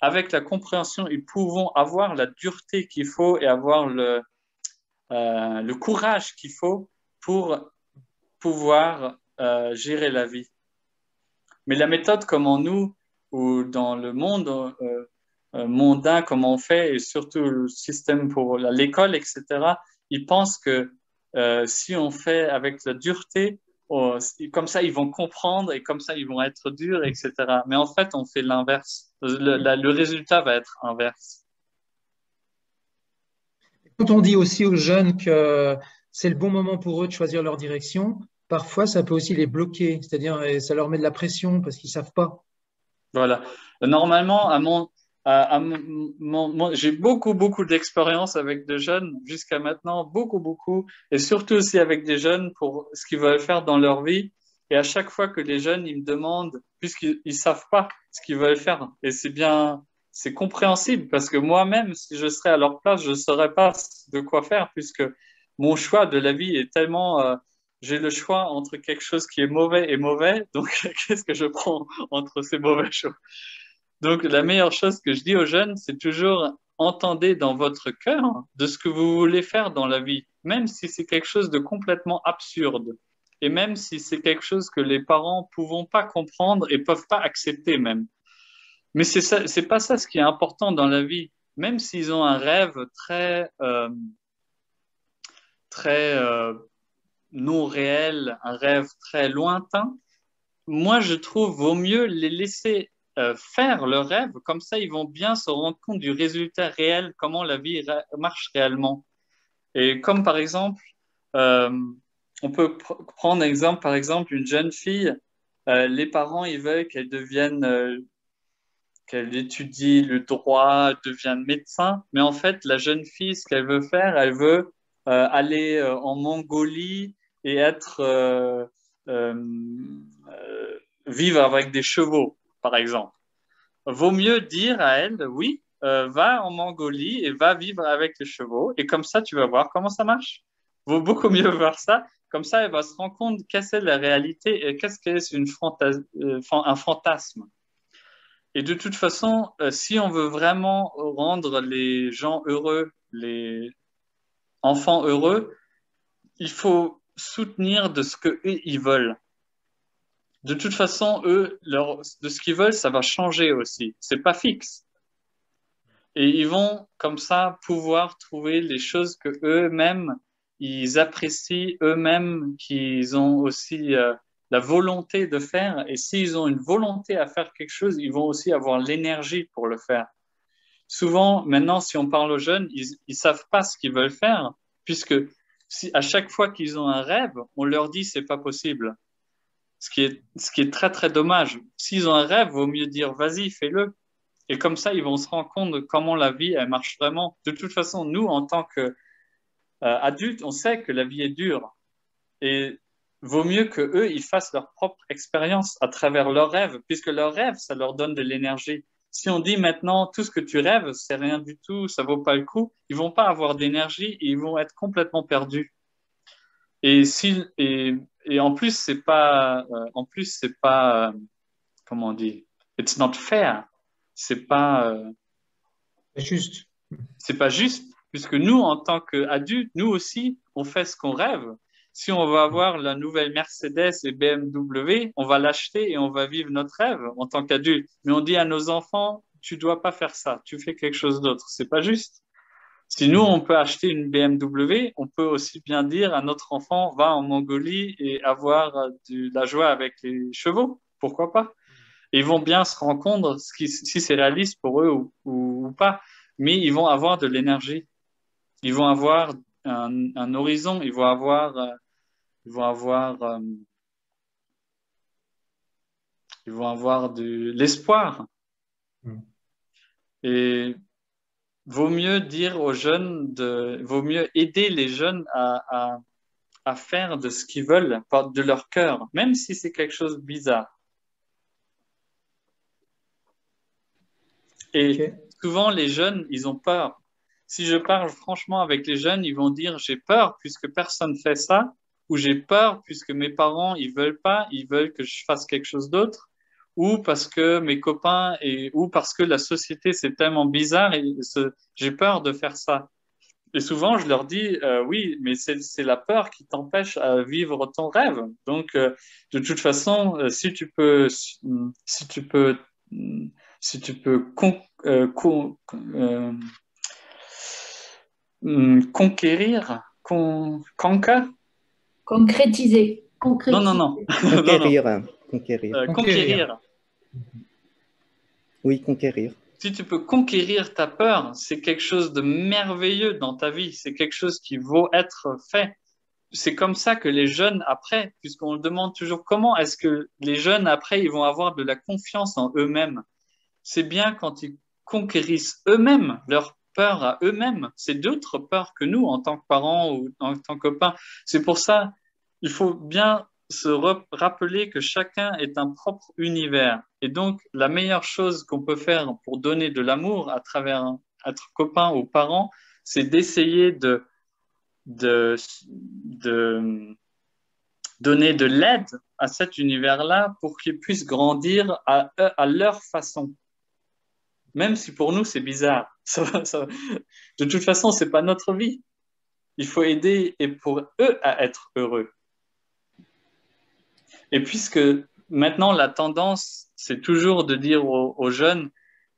avec la compréhension, ils pourront avoir la dureté qu'il faut et avoir le courage qu'il faut pour pouvoir gérer la vie. Mais la méthode, comment nous, ou dans le monde mondain, comment on fait, et surtout le système pour l'école, etc., ils pensent que si on fait avec la dureté, comme ça, ils vont comprendre et comme ça, ils vont être durs, etc. Mais en fait, on fait l'inverse. Le résultat va être inverse. Quand on dit aussi aux jeunes que c'est le bon moment pour eux de choisir leur direction, parfois ça peut aussi les bloquer, c'est-à-dire ça leur met de la pression parce qu'ils savent pas. Voilà. Normalement, j'ai beaucoup d'expérience avec des jeunes jusqu'à maintenant, beaucoup, et surtout aussi avec des jeunes pour ce qu'ils veulent faire dans leur vie. Et à chaque fois que les jeunes, ils me demandent, puisqu'ils ne savent pas ce qu'ils veulent faire, et c'est bien, c'est compréhensible parce que moi-même, si je serais à leur place, je ne saurais pas de quoi faire puisque mon choix de la vie est tellement, j'ai le choix entre quelque chose qui est mauvais et mauvais, donc qu'est-ce que je prends entre ces mauvais choix? Donc, la meilleure chose que je dis aux jeunes, c'est toujours entendez dans votre cœur de ce que vous voulez faire dans la vie, même si c'est quelque chose de complètement absurde, et même si c'est quelque chose que les parents ne pouvons pas comprendre et peuvent pas accepter même. Mais c'est pas ça ce qui est important dans la vie. Même s'ils ont un rêve très non réel, un rêve très lointain, moi, je trouve vaut mieux les laisser faire leur rêve, comme ça ils vont bien se rendre compte du résultat réel, comment la vie marche réellement. Et comme par exemple, euh, on peut prendre exemple, par exemple une jeune fille, les parents ils veulent qu'elle devienne, qu'elle étudie le droit, devienne médecin, mais en fait la jeune fille, ce qu'elle veut faire, elle veut aller en Mongolie et être euh, vivre avec des chevaux, par exemple. Vaut mieux dire à elle, oui, va en Mongolie et va vivre avec les chevaux, et comme ça, tu vas voir comment ça marche. Vaut beaucoup mieux voir ça. Comme ça, elle va se rendre compte qu'est-ce que c'est la réalité et qu'est-ce que c'est un fantasme. Et de toute façon, si on veut vraiment rendre les gens heureux, les enfants heureux, il faut soutenir de ce qu'eux, ils veulent. De toute façon, eux, de ce qu'ils veulent, ça va changer aussi. C'est pas fixe. Et ils vont, comme ça, pouvoir trouver les choses que eux-mêmes, ils apprécient, eux-mêmes, qu'ils ont aussi la volonté de faire. Et s'ils ont une volonté à faire quelque chose, ils vont aussi avoir l'énergie pour le faire. Souvent, maintenant, si on parle aux jeunes, ils savent pas ce qu'ils veulent faire, puisque à chaque fois qu'ils ont un rêve, on leur dit c'est pas possible. Ce qui est très, très dommage. S'ils ont un rêve, vaut mieux dire, vas-y, fais-le. Et comme ça, ils vont se rendre compte de comment la vie, elle marche vraiment. De toute façon, nous, en tant qu'adultes, on sait que la vie est dure. Et vaut mieux que eux, ils fassent leur propre expérience à travers leurs rêves, puisque leurs rêves, ça leur donne de l'énergie. Si on dit maintenant, tout ce que tu rêves, c'est rien du tout, ça vaut pas le coup, ils vont pas avoir d'énergie et ils vont être complètement perdus. Et en plus, c'est pas, comment on dit, it's not fair. C'est pas, juste. C'est pas juste, puisque nous, en tant qu'adultes, nous aussi, on fait ce qu'on rêve. Si on va avoir la nouvelle Mercedes et BMW, on va l'acheter et on va vivre notre rêve en tant qu'adulte. Mais on dit à nos enfants, tu dois pas faire ça, tu fais quelque chose d'autre. C'est pas juste. Si nous, on peut acheter une BMW, on peut aussi bien dire à notre enfant, va en Mongolie et avoir de la joie avec les chevaux. Pourquoi pas? Et ils vont bien se rendre compte si c'est réaliste pour eux ou pas. Mais ils vont avoir de l'énergie. Ils vont avoir un horizon. Ils vont avoir de l'espoir. Et vaut mieux dire aux jeunes, vaut mieux aider les jeunes à faire de ce qu'ils veulent, de leur cœur, même si c'est quelque chose de bizarre. Et souvent, les jeunes, ils ont peur. Si je parle franchement avec les jeunes, ils vont dire, j'ai peur puisque personne fait ça, ou j'ai peur puisque mes parents, ils veulent pas, ils veulent que je fasse quelque chose d'autre, ou parce que mes copains, ou parce que la société, c'est tellement bizarre, et j'ai peur de faire ça. Et souvent, je leur dis, oui, mais c'est la peur qui t'empêche à vivre ton rêve. Donc, de toute façon, si tu peux, si tu peux conquérir, conquer? Concrétiser. Non, non, non. Non, non. Conquérir. Conquérir. Oui, conquérir. Si tu peux conquérir ta peur, c'est quelque chose de merveilleux dans ta vie. C'est quelque chose qui vaut être fait. C'est comme ça que les jeunes, après, puisqu'on demande toujours comment est-ce que les jeunes, après, ils vont avoir de la confiance en eux-mêmes. C'est bien quand ils conquérissent eux-mêmes leur peur à eux-mêmes. C'est d'autres peurs que nous en tant que parents ou en tant que copains. C'est pour ça, il faut bien se rappeler que chacun est un propre univers. Et donc, la meilleure chose qu'on peut faire pour donner de l'amour à travers être copain ou parent, c'est d'essayer de donner de l'aide à cet univers-là pour qu'ils puissent grandir à leur façon. Même si pour nous, c'est bizarre. De toute façon, ce n'est pas notre vie. Il faut aider et pour eux à être heureux. Et puisque maintenant, la tendance, c'est toujours de dire aux jeunes,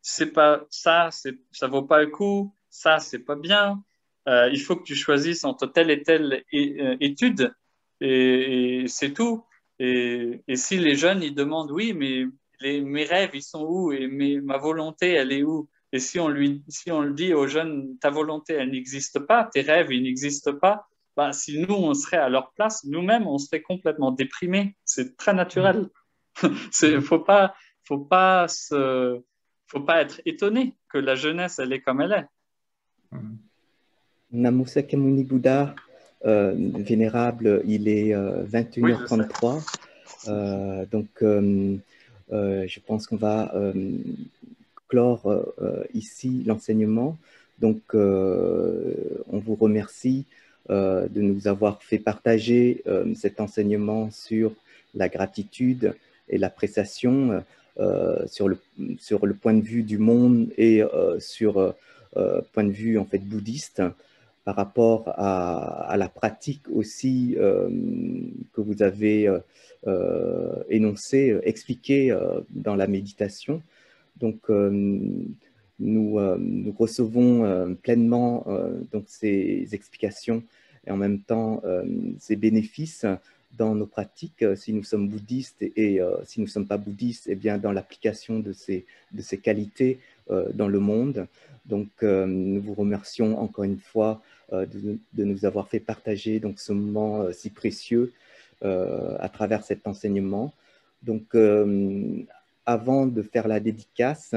c'est pas ça, ça vaut pas le coup, ça, c'est pas bien. Il faut que tu choisisses entre telle et telle étude et c'est tout. Et si les jeunes, ils demandent, oui, mais mes rêves, ils sont où et ma volonté, elle est où? Et si on le dit aux jeunes, ta volonté, elle n'existe pas, tes rêves, ils n'existent pas, bah, si nous, on serait à leur place, nous-mêmes, on serait complètement déprimés. C'est très naturel. Faut pas être étonné que la jeunesse, elle est comme elle est. Namo Sakyamuni Bouddha, vénérable, il est 21h33. Donc, je pense qu'on va clore ici l'enseignement. Donc, on vous remercie de nous avoir fait partager cet enseignement sur la gratitude et l'appréciation sur le point de vue du monde et sur point de vue en fait bouddhiste par rapport à la pratique aussi que vous avez énoncée, expliquée dans la méditation. Donc, nous recevons pleinement donc ces explications et en même temps ces bénéfices dans nos pratiques, si nous sommes bouddhistes et si nous ne sommes pas bouddhistes, eh bien dans l'application de ces qualités dans le monde. Donc, nous vous remercions encore une fois de nous avoir fait partager donc, ce moment si précieux à travers cet enseignement. Donc, avant de faire la dédicace,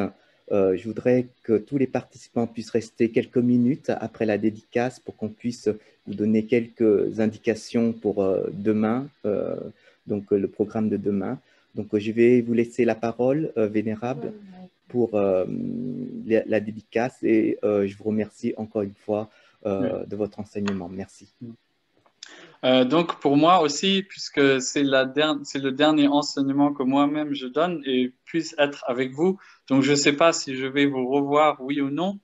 je voudrais que tous les participants puissent rester quelques minutes après la dédicace pour qu'on puisse vous donner quelques indications pour demain, donc le programme de demain. Donc, je vais vous laisser la parole, Vénérable, pour la dédicace et je vous remercie encore une fois de votre enseignement. Merci. Donc, pour moi aussi, puisque c'est le dernier enseignement que moi-même je donne et puisse être avec vous, donc je ne sais pas si je vais vous revoir, oui ou non,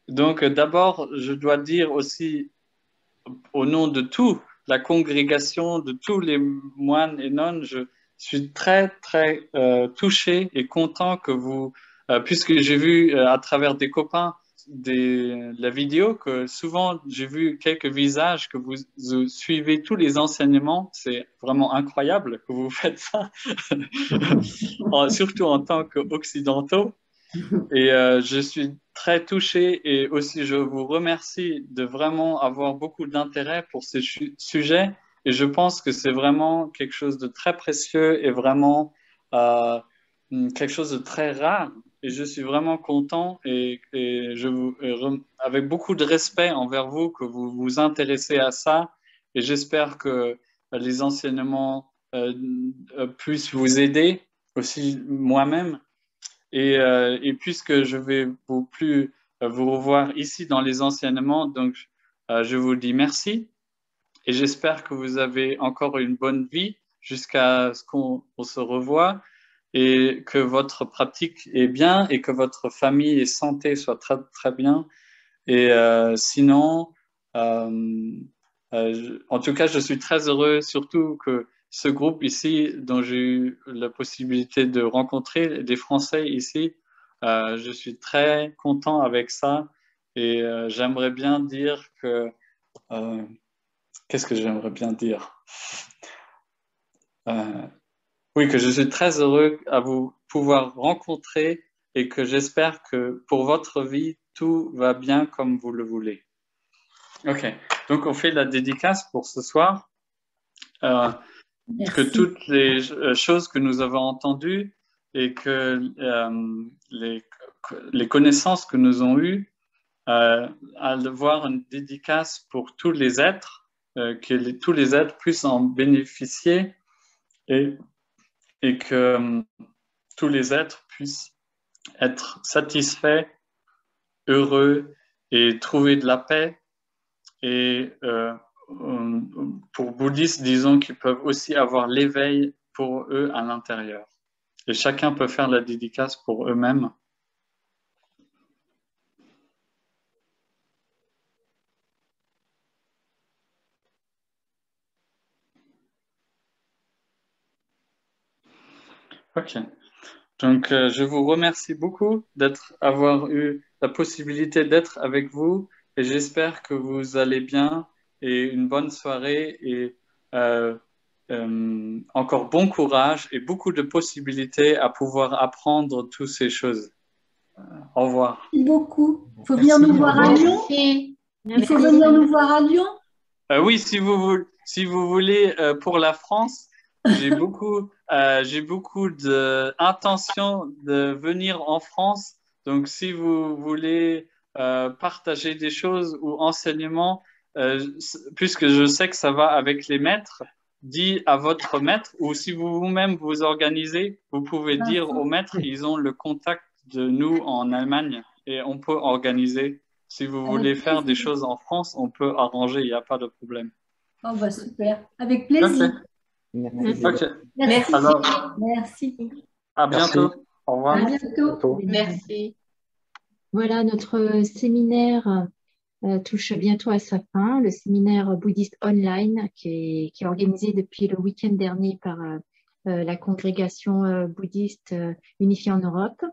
Donc, d'abord, je dois dire aussi, au nom de toute la congrégation, de tous les moines et nonnes, je suis très, très touché et content que vous, puisque j'ai vu à travers des copains la vidéo, que souvent j'ai vu quelques visages, que vous suivez tous les enseignements. C'est vraiment incroyable que vous faites ça, surtout en tant qu'occidentaux. Et je suis très touché et aussi je vous remercie de vraiment avoir beaucoup d'intérêt pour ces sujets. Et je pense que c'est vraiment quelque chose de très précieux et vraiment euh, quelque chose de très rare. Et je suis vraiment content et avec beaucoup de respect envers vous que vous vous intéressez à ça. Et j'espère que les enseignements puissent vous aider aussi moi-même. Et puisque je vais vous revoir ici dans les enseignements, donc je vous dis merci et j'espère que vous avez encore une bonne vie jusqu'à ce qu'on se revoie et que votre pratique est bien et que votre famille et santé soient très, très bien. Et sinon, euh, en tout cas, je suis très heureux, surtout que ce groupe ici, dont j'ai eu la possibilité de rencontrer des Français ici, je suis très content avec ça. Et j'aimerais bien dire que... euh, qu'est-ce que j'aimerais bien dire? Euh, oui, que je suis très heureux à vous pouvoir rencontrer et que j'espère que pour votre vie, tout va bien comme vous le voulez. Ok, donc on fait la dédicace pour ce soir. Que toutes les choses que nous avons entendues et que les connaissances que nous avons eues, à voir une dédicace pour tous les êtres, que tous les êtres puissent en bénéficier et que tous les êtres puissent être satisfaits, heureux et trouver de la paix. Et pour bouddhistes, disons qu'ils peuvent aussi avoir l'éveil pour eux à l'intérieur. Et chacun peut faire la dédicace pour eux-mêmes. Ok. Donc, je vous remercie beaucoup d'avoir eu la possibilité d'être avec vous et j'espère que vous allez bien et une bonne soirée et encore bon courage et beaucoup de possibilités à pouvoir apprendre toutes ces choses. Au revoir. Merci beaucoup. Il faut venir nous voir à Lyon. Il faut venir nous voir à Lyon. Oui, si vous voulez, pour la France, j'ai beaucoup d'intention de venir en France. Donc, si vous voulez partager des choses ou enseignements, puisque je sais que ça va avec les maîtres, dis à votre maître, ou si vous-même vous organisez, vous pouvez dire au maître, ils ont le contact de nous en Allemagne et on peut organiser. Si vous voulez faire des choses en France, on peut arranger, il n'y a pas de problème. Oh bah super, avec plaisir. Merci. Okay. Merci. Alors, merci. À bientôt. Merci. Au revoir. À bientôt. Merci. Voilà, notre séminaire touche bientôt à sa fin. Le séminaire bouddhiste online qui est organisé depuis le week-end dernier par la congrégation bouddhiste unifiée en Europe.